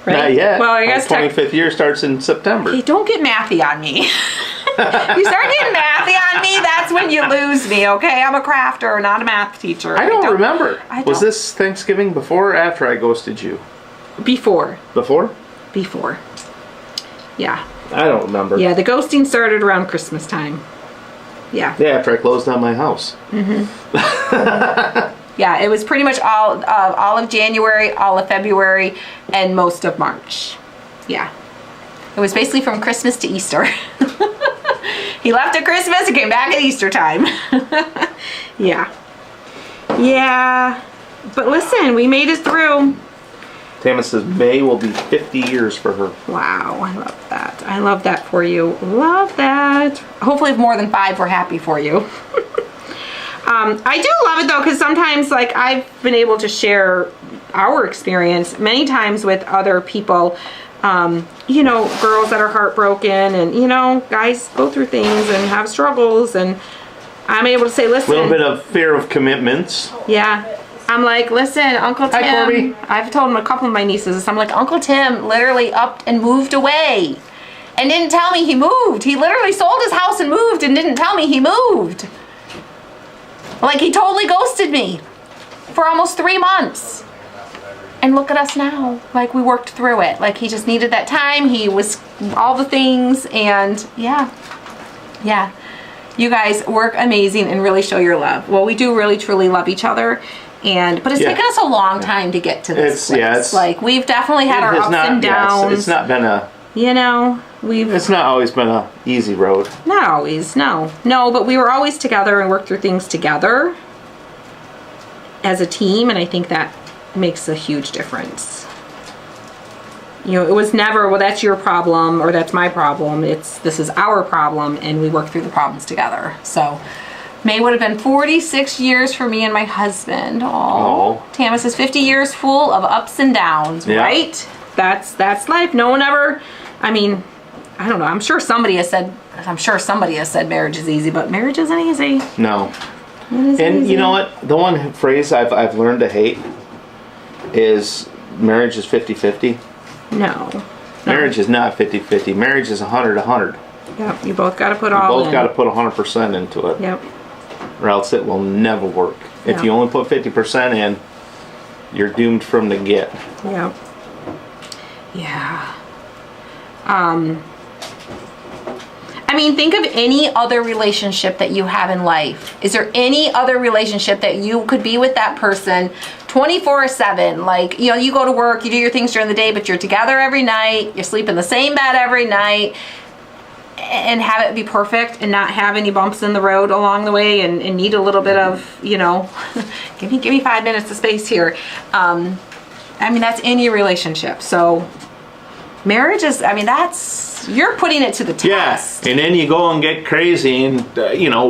Right? Not yet. Well, I guess our 25th year starts in September. Hey, don't get mathy on me. You start getting mathy on me, that's when you lose me, okay? I'm a crafter, not a math teacher. I don't remember. Was don't. this Thanksgiving before or after I ghosted you? Before. Before? Before. Yeah. I don't remember. Yeah, the ghosting started around Christmas time. Yeah. Yeah, after I closed down my house. Mm-hmm. Yeah, it was pretty much all of January, all of February, and most of March. Yeah. It was basically from Christmas to Easter. He left at Christmas and came back at Easter time. Yeah. Yeah. But listen, we made it through. Tama says May will be 50 years for her. Wow, I love that. I love that for you. Love that. Hopefully if more than 5 we're happy for you. I do love it though, because sometimes like I've been able to share our experience many times with other people, you know, girls that are heartbroken, and you know, guys go through things and have struggles, and I'm able to say, listen. A little bit of fear of commitments. Yeah. I'm like, listen, Uncle Tim. Hi, Corby. I've told him a couple of my nieces this. I'm like, Uncle Tim literally upped and moved away and didn't tell me he moved. He literally sold his house and moved and didn't tell me he moved. Like, he totally ghosted me for almost 3 months. And look at us now. Like, we worked through it. Like, he just needed that time. He was all the things. And yeah. Yeah. You guys work amazing and really show your love. Well, we do really, truly love each other. But it's taken us a long time to get to this place. Yeah, it's like, we've definitely had our ups and downs. It's not been a... You know, it's not always been a easy road. Not always, no. No, but we were always together and worked through things together as a team, and I think that makes a huge difference. You know, it was never, well, that's your problem or that's my problem. This is our problem, and we work through the problems together. So May would have been 46 years for me and my husband. Oh. Tama says 50 years full of ups and downs, right? That's life. No one ever, I mean, I don't know. I'm sure somebody has said marriage is easy, but marriage isn't easy. No. And easy. You know what? The one phrase I've learned to hate is marriage is 50-50. No. Marriage is not 50-50. Marriage is 100-100. Yep. You both got to put all in. You both got to put 100% into it. Yep. Or else it will never work. If you only put 50% in, you're doomed from the get. Yep. Yeah. I mean, think of any other relationship that you have in life. Is there any other relationship that you could be with that person 24/7? Like, you know, you go to work, you do your things during the day, but you're together every night, you sleep in the same bed every night, and have it be perfect and not have any bumps in the road along the way, and need a little bit of, you know, give me 5 minutes of space here. I mean, that's any relationship. So Marriage is, I mean, you're putting it to the test. Yeah, and then you go and get crazy and,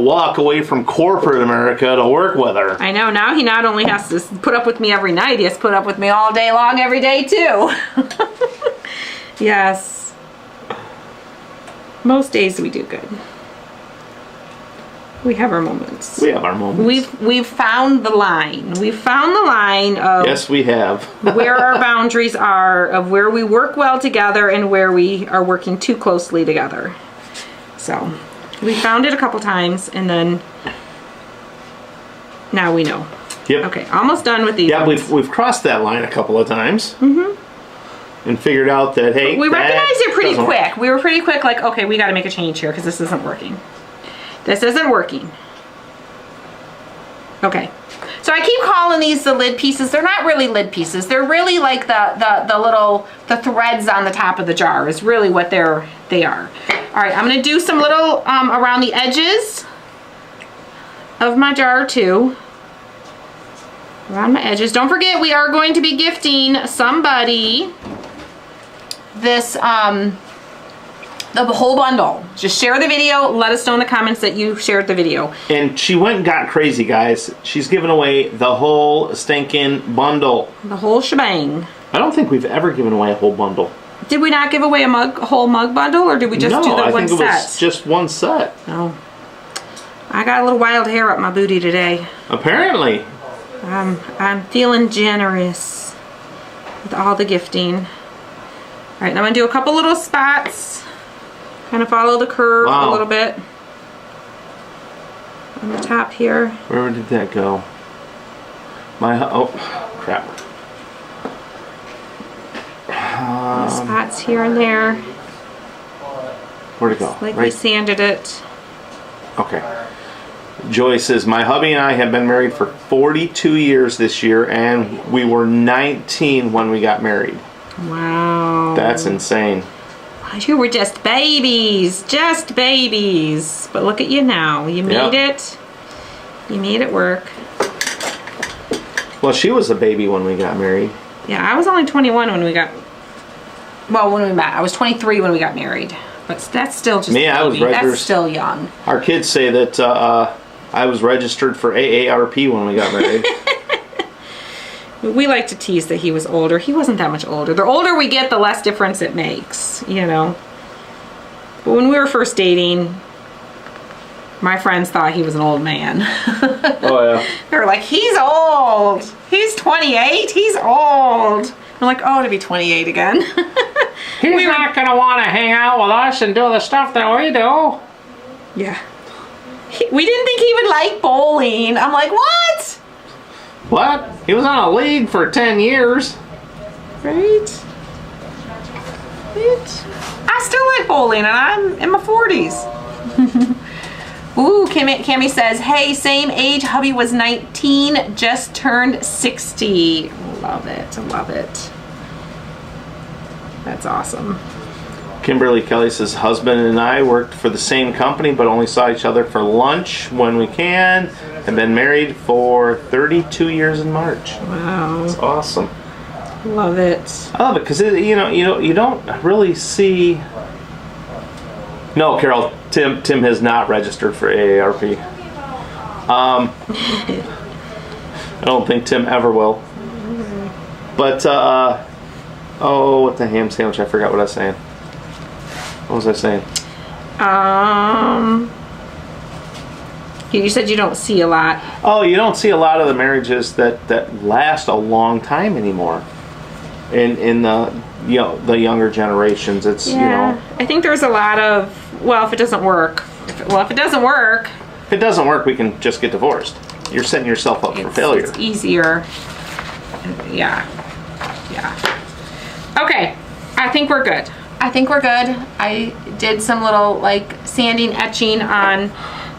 walk away from corporate America to work with her. I know, now he not only has to put up with me every night, he has to put up with me all day long, every day too. Yes. Most days we do good. We have our moments. We have our moments. We've found the line. We've found the line of yes, we have. where our boundaries are, of where we work well together and where we are working too closely together. So we found it a couple times, and then now we know. Yep. Okay, almost done with these. Yeah, ones. we've crossed that line a couple of times. And figured out that, hey, we recognized it pretty doesn't quick. We were pretty quick, like, okay, we got to make a change here because this isn't working. This isn't working. Okay. So I keep calling these the lid pieces. They're not really lid pieces. They're really like the threads on the top of the jar is really what they are. All right, I'm gonna do some little around the edges of my jar too. Around my edges. Don't forget, we are going to be gifting somebody this the whole bundle. Just share the video. Let us know in the comments that you shared the video. And she went and got crazy, guys. She's giving away the whole stinking bundle. The whole shebang. I don't think we've ever given away a whole bundle. Did we not give away a whole mug bundle, or did we just do the one set? No, I think it was just one set. No. I got a little wild hair up my booty today. Apparently. I'm feeling generous with all the gifting. All right, now I'm gonna do a couple little spots. Kind of follow the curve a little bit on the top here. Where did that go? Oh, crap. Spots here and there. Where'd it go? Like we sanded it. Okay. Joy says, my hubby and I have been married for 42 years this year, and we were 19 when we got married. Wow. That's insane. You were just babies. Just babies. But look at you now. You made it. You made it work. Well, she was a baby when we got married. Yeah, I was only 21 when we got... Well, when we met. I was 23 when we got married. But that's still just Me, I was registered. That's still young. Our kids say that I was registered for AARP when we got married. We like to tease that he was older. He wasn't that much older. The older we get, the less difference it makes, you know. But when we were first dating, my friends thought he was an old man. Oh, yeah. They were like, he's old. He's 28. He's old. I'm like, oh, to be 28 again. He's not going to want to hang out with us and do the stuff that we do. Yeah. We didn't think he would like bowling. I'm like, what? What? He was on a league for 10 years. Right? I still like bowling, and I'm in my 40s. Ooh, Cammy says, hey, same age. Hubby was 19, just turned 60. Love it. Love it. That's awesome. Kimberly Kelly says, husband and I worked for the same company, but only saw each other for lunch when we can. Have been married for 32 years in March. Wow. That's awesome. Love it. I love it because you don't really see. No, Carol, Tim has not registered for AARP. I don't think Tim ever will. But with the ham sandwich, I forgot what I was saying. What was I saying? You said you don't see a lot. Oh, you don't see a lot of the marriages that last a long time anymore. In the the younger generations, it's I think there's a lot of if it doesn't work. If it doesn't work. If it doesn't work, we can just get divorced. You're setting yourself up for failure. It's easier. Yeah. Okay, I think we're good. I did some little sanding, etching on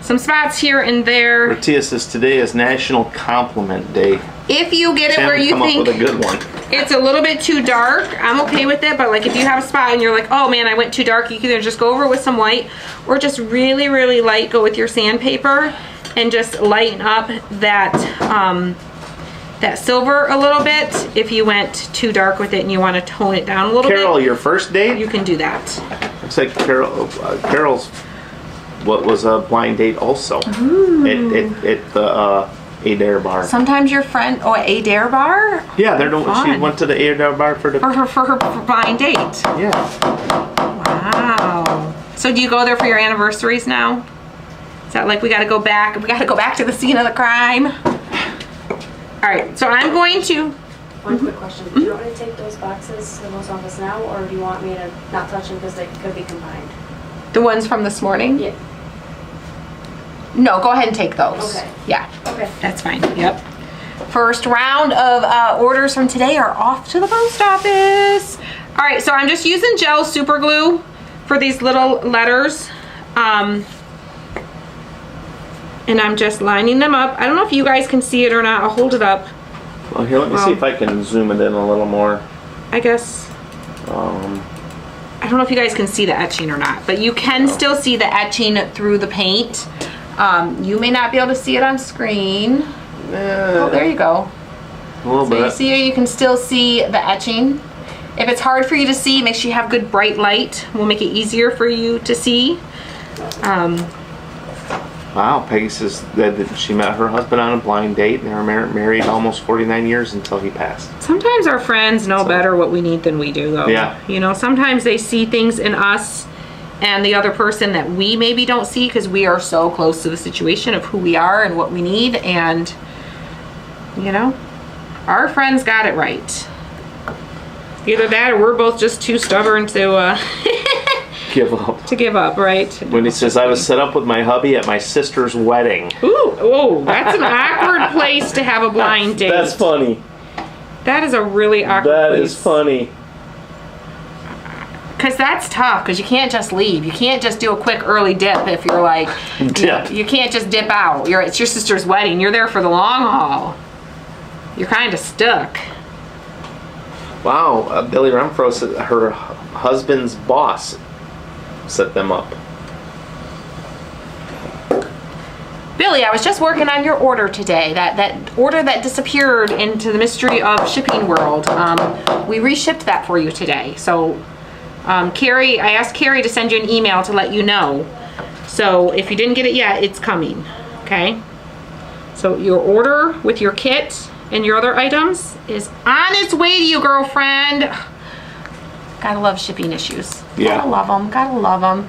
some spots here and there. Ratia says today is National Compliment Day. If you get it where you think up with a good one. It's a little bit too dark, I'm okay with it, but if you have a spot and you're like, oh man, I went too dark, you can either just go over with some white or just really, really light, go with your sandpaper and just lighten up that that silver a little bit. If you went too dark with it and you want to tone it down a little Carol, bit, your first date? you can do that. Looks like Carol's what was a blind date also at the Adair bar. Sometimes your friend, Adair bar? Yeah, she Fun. went to the Adair bar for her blind date. Yeah. Wow. So do you go there for your anniversaries now? Is that like we got to go back? We got to go back to the scene of the crime. All right. So I'm going to. One quick question. Do you want me to take those boxes to the post office now, or do you want me to not touch them because they could be combined? The ones from this morning? Yeah. No, go ahead and take those. Okay. Yeah. Okay. That's fine. Yep. First round of orders from today are off to the post office. All right, so I'm just using gel super glue for these little letters. And I'm just lining them up. I don't know if you guys can see it or not. I'll hold it up. Well, here, let me see if I can zoom it in a little more. I guess. I don't know if you guys can see the etching or not, but you can still see the etching through the paint. You may not be able to see it on screen. Oh, there you go. A little So bit. you see, you can still see the etching. If it's hard for you to see, make sure you have good bright light. We'll make it easier for you to see. Wow, Peggy says that she met her husband on a blind date. They were married almost 49 years until he passed. Sometimes our friends know better what we need than we do, though. Yeah. You know, sometimes they see things in us and the other person that we maybe don't see because we are so close to the situation of who we are and what we need. And, you know, our friends got it right. Either that or we're both just too stubborn to Give up. give up, right? When he says, I was set up with my hubby at my sister's wedding. Ooh, oh, that's an awkward place to have a blind date. That's funny. That is a really awkward That place. is funny. Because that's tough, because you can't just leave. You can't just do a quick early dip if you're like, Dip. you can't just dip out. It's your sister's wedding. You're there for the long haul. You're kind of stuck. Wow, Billy Renfro said her husband's boss set them up. Billy, I was just working on your order today. That order that disappeared into the mystery of shipping world. We reshipped that for you today. So, Carrie, I asked Carrie to send you an email to let you know. So if you didn't get it yet, it's coming. Okay. So your order with your kit and your other items is on its way to you, girlfriend. Gotta love shipping issues. Yeah. Gotta love them. Gotta love them.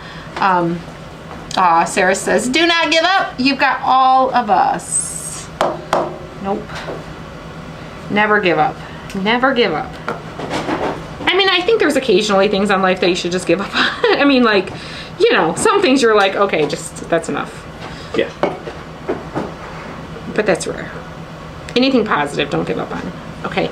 Sarah says, do not give up. You've got all of us. Nope. Never give up. Never give up. I mean, I think there's occasionally things in life that you should just give up on. I mean, like, you know, some things you're like, okay, just, that's enough. Yeah. But that's rare. Anything positive, don't give up on. Okay.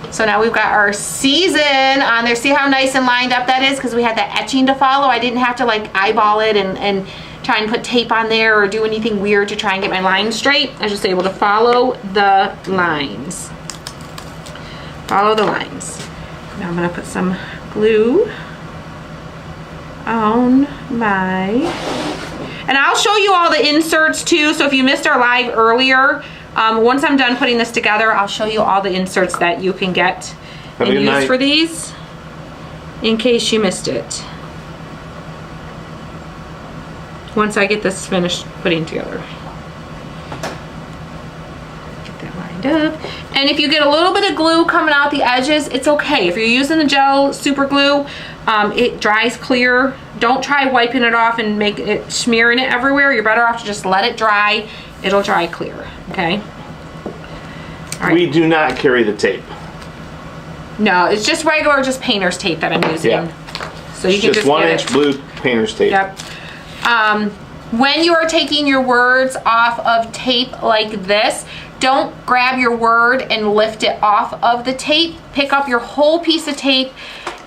So now we've got our season on there. See how nice and lined up that is? Because we had that etching to follow. I didn't have to like eyeball it and try and put tape on there or do anything weird to try and get my lines straight. I was just able to follow the lines. Follow the lines. Now I'm going to put some glue on my... And I'll show you all the inserts too. So if you missed our live earlier, once I'm done putting this together, I'll show you all the inserts that you can get and use for these in case you missed it. Once I get this finished putting together. Get that lined up. And if you get a little bit of glue coming out the edges, it's okay. If you're using the gel super glue, it dries clear. Don't try wiping it off and make it smearing it everywhere. You're better off to just let it dry. It'll dry clear, okay? All right. We do not carry the tape. No, it's just regular, just painter's tape that I'm using. Yeah. So you can Just just 1 get inch it. blue painter's tape. Yep. When you are taking your words off of tape like this, don't grab your word and lift it off of the tape. Pick up your whole piece of tape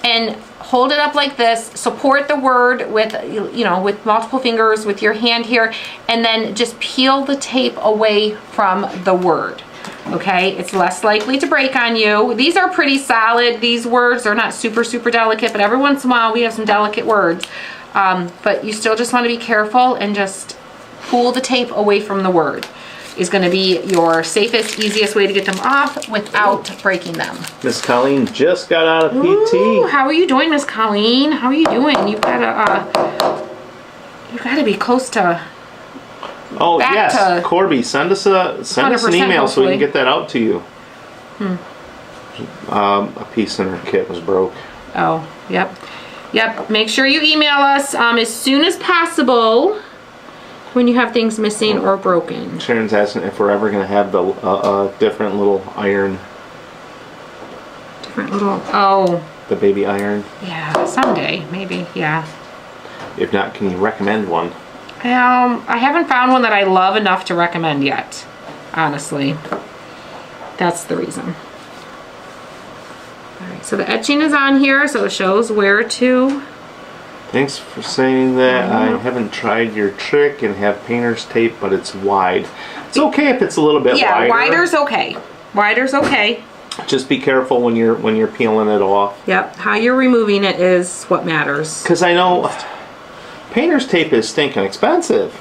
and hold it up like this. Support the word with, you know, with multiple fingers with your hand here, and then just peel the tape away from the word. Okay, it's less likely to break on you. These are pretty solid. These words are not super, super delicate, but every once in a while we have some delicate words. But you still just want to be careful and just pull the tape away from the word. is going to be your safest, easiest way to get them off without breaking them. Miss Colleen just got out of PT. Ooh, how are you doing, Miss Colleen? How are you doing? You've got to be close to. Oh back yes, to Corby, send us an 100% email so we hopefully. can get that out to you. A piece in her kit was broke. Oh, yep. Yep, make sure you email us as soon as possible when you have things missing or broken. Sharon's asking if we're ever going to have the different little iron, Different little, oh, the baby iron. yeah, someday, maybe, yeah. If not, can you recommend one? I haven't found one that I love enough to recommend yet, honestly. That's the reason. All right, so the etching is on here, so it shows where to. Thanks for saying that. I haven't tried your trick and have painter's tape, but it's wide. It's okay if it's a little bit Yeah, wider. wider's okay. Wider's okay. Just be careful when you're peeling it off. Yep, how you're removing it is what matters. Because I know painter's tape is stinking expensive.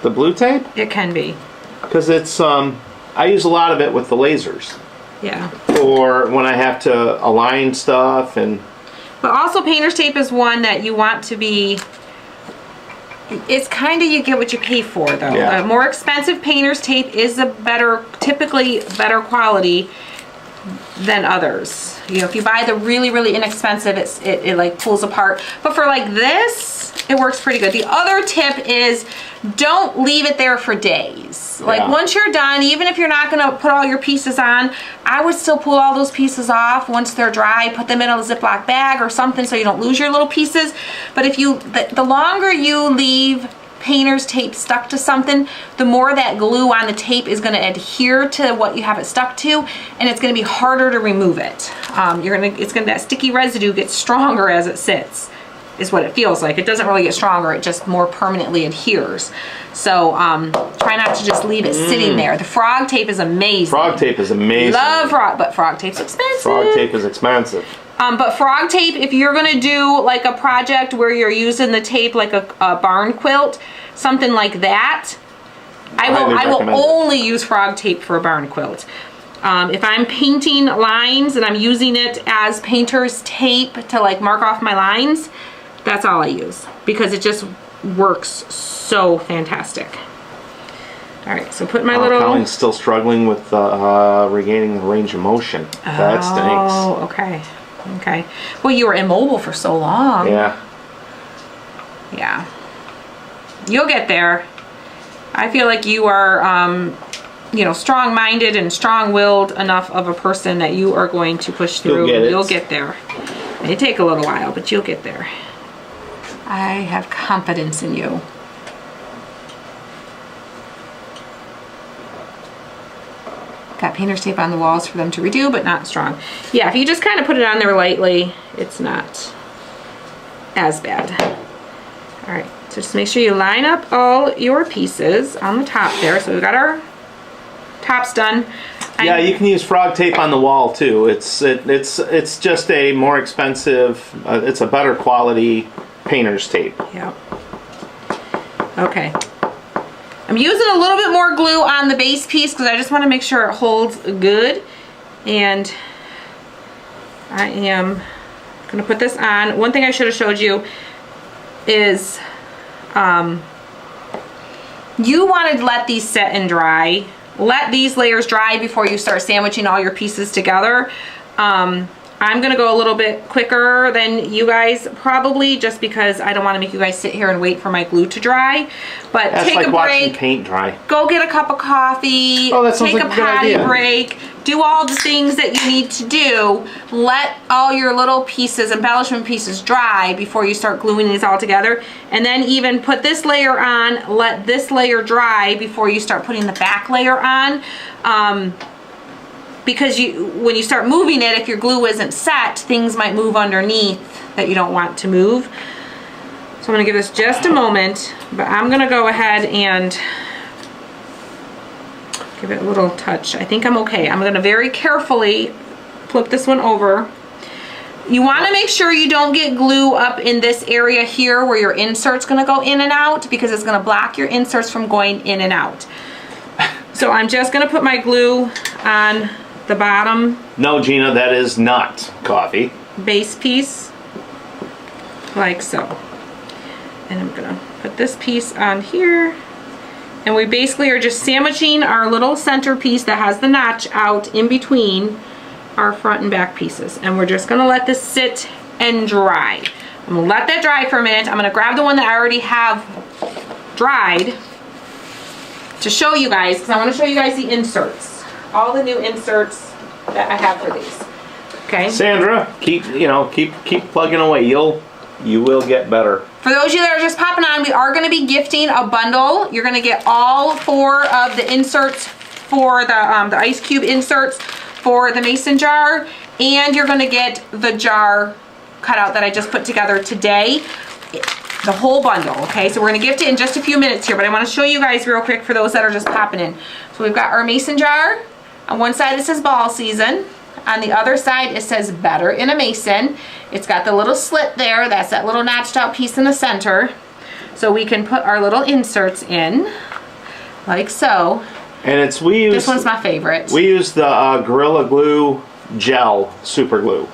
The blue tape, It can be, because it's I use a lot of it with the lasers, yeah. or when I have to align stuff and. But also painter's tape is one that you want to be, it's kind of, you get what you pay for though. Yeah. The more expensive painter's tape is typically better quality than others. You know, if you buy the really, really inexpensive, it like pulls apart. But for like this, it works pretty good. The other tip is don't leave it there for days. Like Yeah. once you're done, even if you're not gonna put all your pieces on, I would still pull all those pieces off once they're dry, put them in a Ziploc bag or something so you don't lose your little pieces. But if the longer you leave painter's tape stuck to something, the more that glue on the tape is going to adhere to what you have it stuck to, and it's going to be harder to remove it. That sticky residue gets stronger as it sits, is what it feels like. It doesn't really get stronger, it just more permanently adheres. So try not to just leave it sitting there. The frog tape is amazing. Frog tape is amazing. Love frog, but frog tape's expensive. Frog tape is expensive. But frog tape, if you're gonna do like a project where you're using the tape like a barn quilt, something like that, I will only use frog tape for a barn quilt. If I'm painting lines and I'm using it as painter's tape to like mark off my lines, that's all I use because it just works so fantastic. All right, so put my little. Colleen's still struggling with regaining the range of motion. That stinks. Oh, okay. Okay. Well, you were immobile for so long. Yeah. Yeah. You'll get there. I feel like you are, strong-minded and strong-willed enough of a person that you are going to push through. You'll get there. It may take a little while, but you'll get there. I have confidence in you. Got painter's tape on the walls for them to redo, but not strong. Yeah, if you just kind of put it on there lightly, it's not as bad. All right, so just make sure you line up all your pieces on the top there. So we've got our tops done. Yeah, you can use frog tape on the wall too. It's just a more expensive. It's a better quality painter's tape. Yep. Okay. I'm using a little bit more glue on the base piece because I just want to make sure it holds good. And I am going to put this on. One thing I should have showed you is you want to let these set and dry. Let these layers dry before you start sandwiching all your pieces together. I'm gonna go a little bit quicker than you guys probably, just because I don't want to make you guys sit here and wait for my glue to dry. But That's take like a watching break, paint dry. go get a cup of coffee, Oh, that sounds take like a a good potty idea. break, do all the things that you need to do. Let all your little pieces, embellishment pieces, dry before you start gluing these all together. And then even put this layer on, let this layer dry before you start putting the back layer on. Because when you start moving it, if your glue isn't set, things might move underneath that you don't want to move. So I'm gonna give this just a moment, but I'm gonna go ahead and give it a little touch. I think I'm okay. I'm gonna very carefully flip this one over. You wanna make sure you don't get glue up in this area here where your insert's gonna go in and out, because it's gonna block your inserts from going in and out. So I'm just gonna put my glue on the bottom No, Gina, that is not coffee. base piece, like so. And I'm gonna put this piece on here. And we basically are just sandwiching our little center piece that has the notch out in between our front and back pieces. And we're just gonna let this sit and dry. I'm gonna let that dry for a minute. I'm gonna grab the one that I already have dried to show you guys, because I want to show you guys the inserts. All the new inserts that I have for these. Okay? Sandra, keep plugging away. You will get better. For those of you that are just popping on, we are going to be gifting a bundle. You're going to get all 4 of the inserts for the ice cube inserts for the mason jar, and you're going to get the jar cutout that I just put together today. The whole bundle, okay? So we're going to gift it in just a few minutes here, but I want to show you guys real quick for those that are just popping in. So we've got our mason jar. On one side it says ball season. On the other side it says better in a mason. It's got the little slit there. That's that little notched out piece in the center. So we can put our little inserts in, like so. And this one's my favorite. We use the Gorilla Glue gel super glue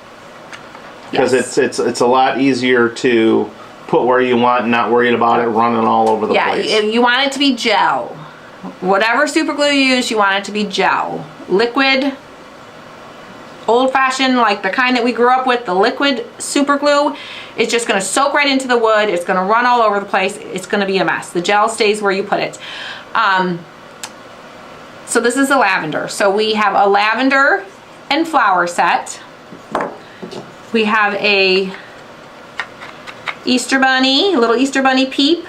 because Yes. it's a lot easier to put where you want, not worried about it running all over the place. Yeah, you want it to be gel. Whatever super glue you use, you want it to be gel. Liquid, old-fashioned, like the kind that we grew up with, the liquid super glue, it's just going to soak right into the wood. It's going to run all over the place. It's going to be a mess. The gel stays where you put it. So this is the lavender. So we have a lavender and flower set. We have a Easter bunny, little Easter bunny peep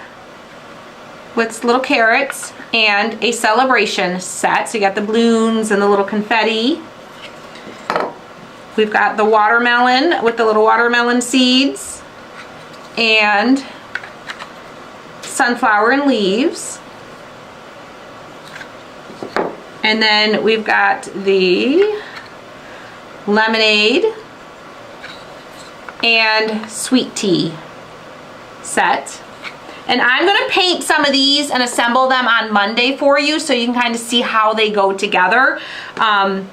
with little carrots, and a celebration set. So you got the balloons and the little confetti. We've got the watermelon with the little watermelon seeds and sunflower and leaves. And then we've got the lemonade and sweet tea set. And I'm going to paint some of these and assemble them on Monday for you so you can kind of see how they go together on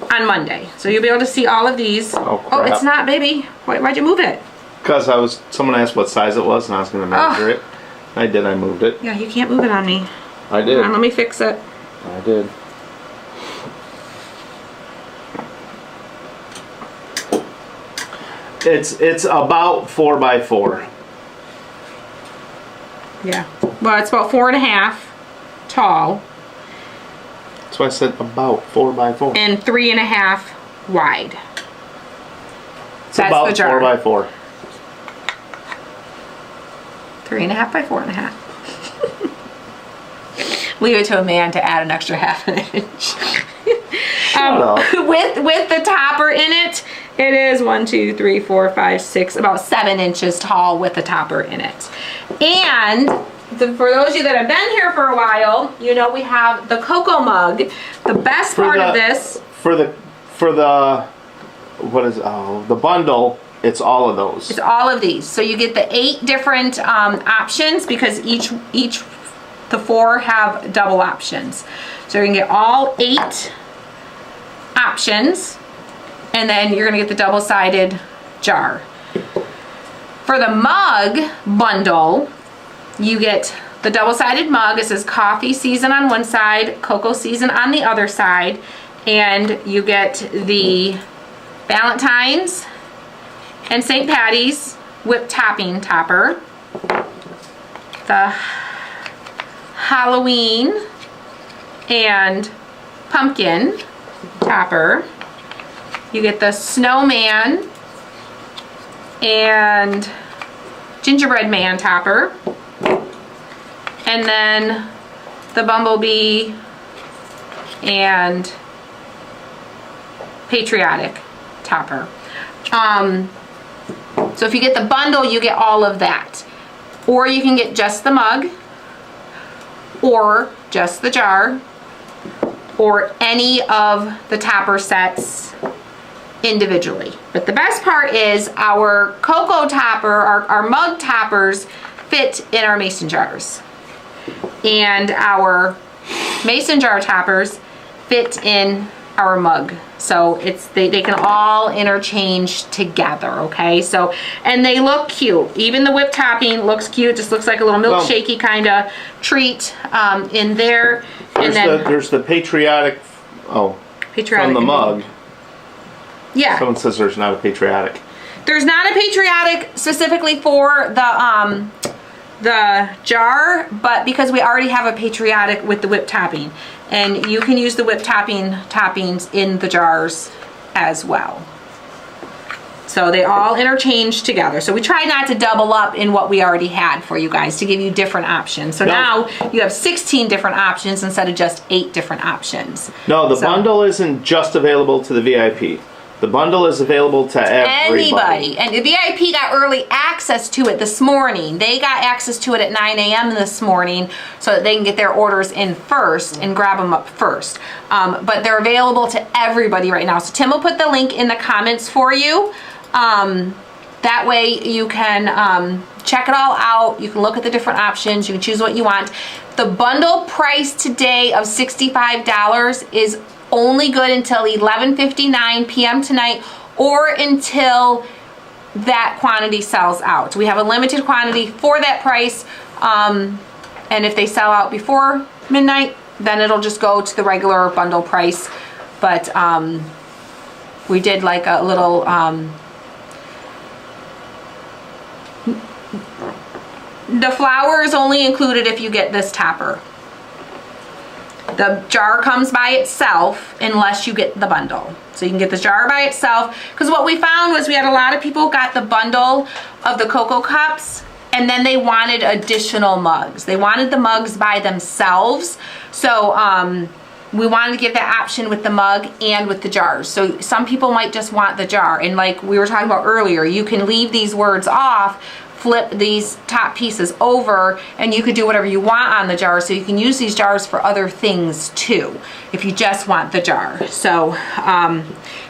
Monday. So you'll be able to see all of these. Oh, crap. It's not, baby. Why'd you move it? Because someone asked what size it was and I was going to measure it. I moved it. Yeah, you can't move it on me. I did. Hold on, let me fix it. I did. It's about 4x4. Yeah. Well, it's about 4.5 tall That's why I said about 4x4. and 3.5 wide. It's That's about the jar. 4x4. 3.5 by 4.5. Leave it to a man to add an extra half an inch. With the topper in it, it is 1, 2, 3, 4, 5, 6, about 7 inches tall with the topper in it. And for those of you that have been here for a while, you know we have the cocoa mug. The best part of this for the the bundle, it's all of those. It's all of these. So you get the 8 different options because the 4 have double options. So you can get all 8 options, and then you're gonna get the double-sided jar. For the mug bundle, you get the double-sided mug. It says coffee season on one side, cocoa season on the other side, and you get the Valentine's and St. Patty's whipped topping topper, the Halloween and pumpkin topper. You get the snowman and gingerbread man topper, and then the bumblebee and patriotic topper. So if you get the bundle, you get all of that. Or you can get just the mug, or just the jar, or any of the topper sets individually. But the best part is our cocoa topper, our mug toppers fit in our mason jars. And our mason jar toppers fit in our mug. So they can all interchange together, okay? So, and they look cute. Even the whipped topping looks cute. Just looks like a little milkshakey kind of treat in there. There's the patriotic, from the mug. Yeah. Someone says there's not a patriotic. There's not a patriotic specifically for the jar, but because we already have a patriotic with the whipped topping, and you can use the whipped toppings in the jars as well. So they all interchange together. So we try not to double up in what we already had for you guys to give you different options. So now you have 16 different options instead of just 8 different options. No, the bundle isn't just available to the VIP. The bundle is available to everybody. And the VIP got early access to it this morning. They got access to it at 9 a.m. this morning so that they can get their orders in first and grab them up first. But they're available to everybody right now. So Tim will put the link in the comments for you. That way you can check it all out. You can look at the different options. You can choose what you want. The bundle price today of $65 is only good until 11:59 p.m. tonight or until that quantity sells out. We have a limited quantity for that price, and if they sell out before midnight, then it'll just go to the regular bundle price. But we did like a little the flour is only included if you get this topper. The jar comes by itself unless you get the bundle. So you can get the jar by itself, because what we found was we had a lot of people got the bundle of the cocoa cups and then they wanted additional mugs. They wanted the mugs by themselves. So we wanted to give that option with the mug and with the jars. So some people might just want the jar, and like we were talking about earlier, you can leave these words off, flip these top pieces over, and you could do whatever you want on the jar. So you can use these jars for other things too, if you just want the jar. So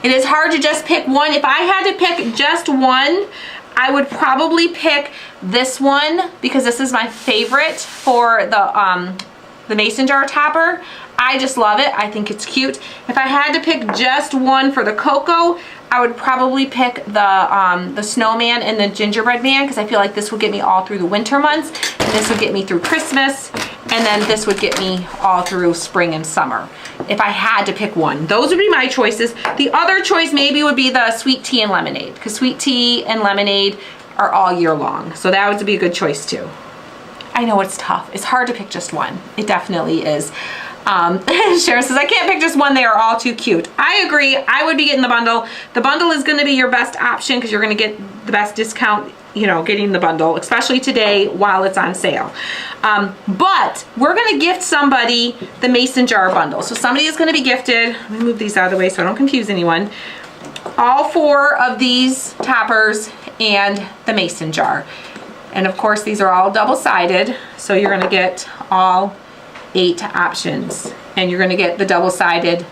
it is hard to just pick one. If I had to pick just one, I would probably pick this one because this is my favorite for the mason jar topper. I just love it. I think it's cute. If I had to pick just one for the cocoa, I would probably pick the snowman and the gingerbread man, because I feel like this would get me all through the winter months, and this would get me through Christmas, and then this would get me all through spring and summer. If I had to pick one, those would be my choices. The other choice maybe would be the sweet tea and lemonade, because sweet tea and lemonade are all year long. So that would be a good choice too. I know it's tough. It's hard to pick just one. It definitely is. Sharon says, I can't pick just one. They are all too cute. I agree. I would be getting the bundle. The bundle is going to be your best option because you're going to get the best discount, you know, getting the bundle, especially today while it's on sale. But we're going to gift somebody the mason jar bundle. So somebody is going to be gifted. Let me move these out of the way so I don't confuse anyone. All 4 of these toppers and the mason jar. And of course, these are all double-sided. So you're going to get all 8 options, and you're going to get the double-sided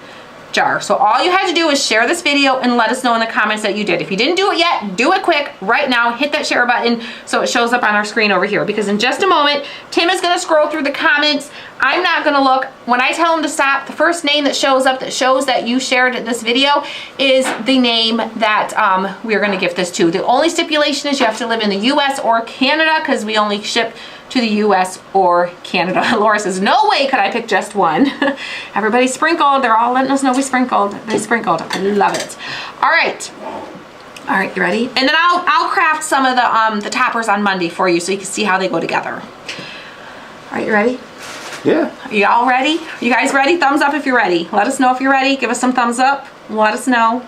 jar. So all you had to do is share this video and let us know in the comments that you did. If you didn't do it yet, do it quick right now. Hit that share button so it shows up on our screen over here, because in just a moment Tim is going to scroll through the comments. I'm not going to look. When I tell him to stop, the first name that shows up that shows that you shared this video is the name that we're going to gift this to. The only stipulation is you have to live in the US or Canada, because we only ship to the US or Canada. Laura says, no way could I pick just one. Everybody sprinkled. They're all letting us know we sprinkled. They sprinkled. I love it. All right. All right, you ready? And then I'll craft some of the toppers on Monday for you so you can see how they go together. All right, you ready? Yeah. Are you all ready? You guys ready? Thumbs up if you're ready. Let us know if you're ready. Give us some thumbs up. Let us know.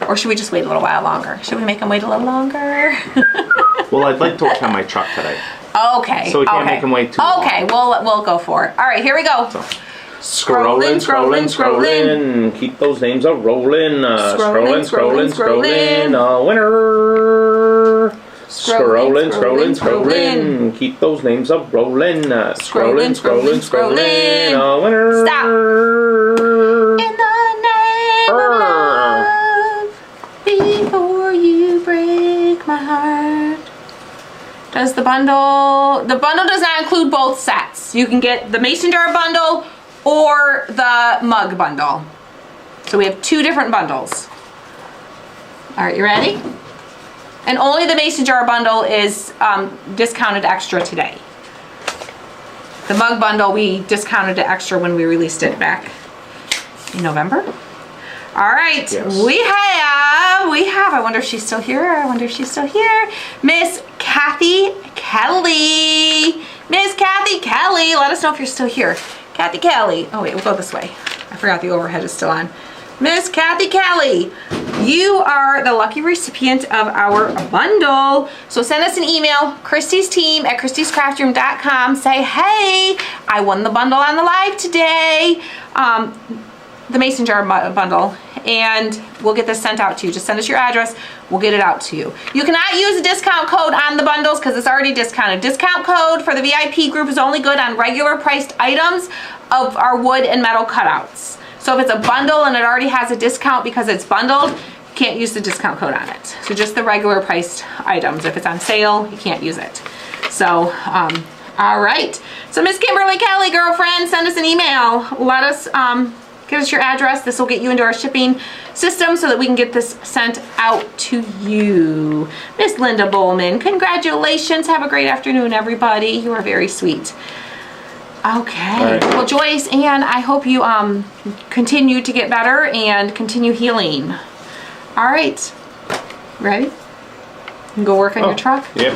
Or should we just wait a little while longer? Should we make them wait a little longer? Well, I'd like to work on my truck today. Okay. So we can't make them wait too long. Okay, we'll go for it. All right, here we go. So, scrolling. Keep those names a rolling. Scrolling. A winner. Scrolling. Keep those names a rolling. Scrolling. A winner. Stop. In the name of love, before you break my heart. Does the bundle does not include both sets. You can get the mason jar bundle or the mug bundle. So we have 2 different bundles. All right, you ready? And only the mason jar bundle is discounted extra today. The mug bundle, we discounted it extra when we released it back in November. All right, Yes. we have, I wonder if she's still here. Miss Kathy Kelly. Miss Kathy Kelly, let us know if you're still here. Kathy Kelly, oh wait, we'll go this way. I forgot the overhead is still on. Miss Kathy Kelly, you are the lucky recipient of our bundle. So send us an email, Christy's team at christyscraftroom.com. Say, hey, I won the bundle on the live today. The mason jar bundle, and we'll get this sent out to you. Just send us your address, we'll get it out to you. You cannot use a discount code on the bundles because it's already discounted. Discount code for the VIP group is only good on regular priced items of our wood and metal cutouts. So if it's a bundle and it already has a discount because it's bundled, you can't use the discount code on it. So just the regular priced items. If it's on sale, you can't use it. So, all right. So Miss Kimberly Kelly, girlfriend, send us an email. Let us, give us your address. This will get you into our shipping system so that we can get this sent out to you. Miss Linda Bowman, congratulations. Have a great afternoon, everybody. You are very sweet. Okay. All right. Well, Joyce, Ann, I hope you continue to get better and continue healing. All right. Ready? You can go work on your truck? Yep.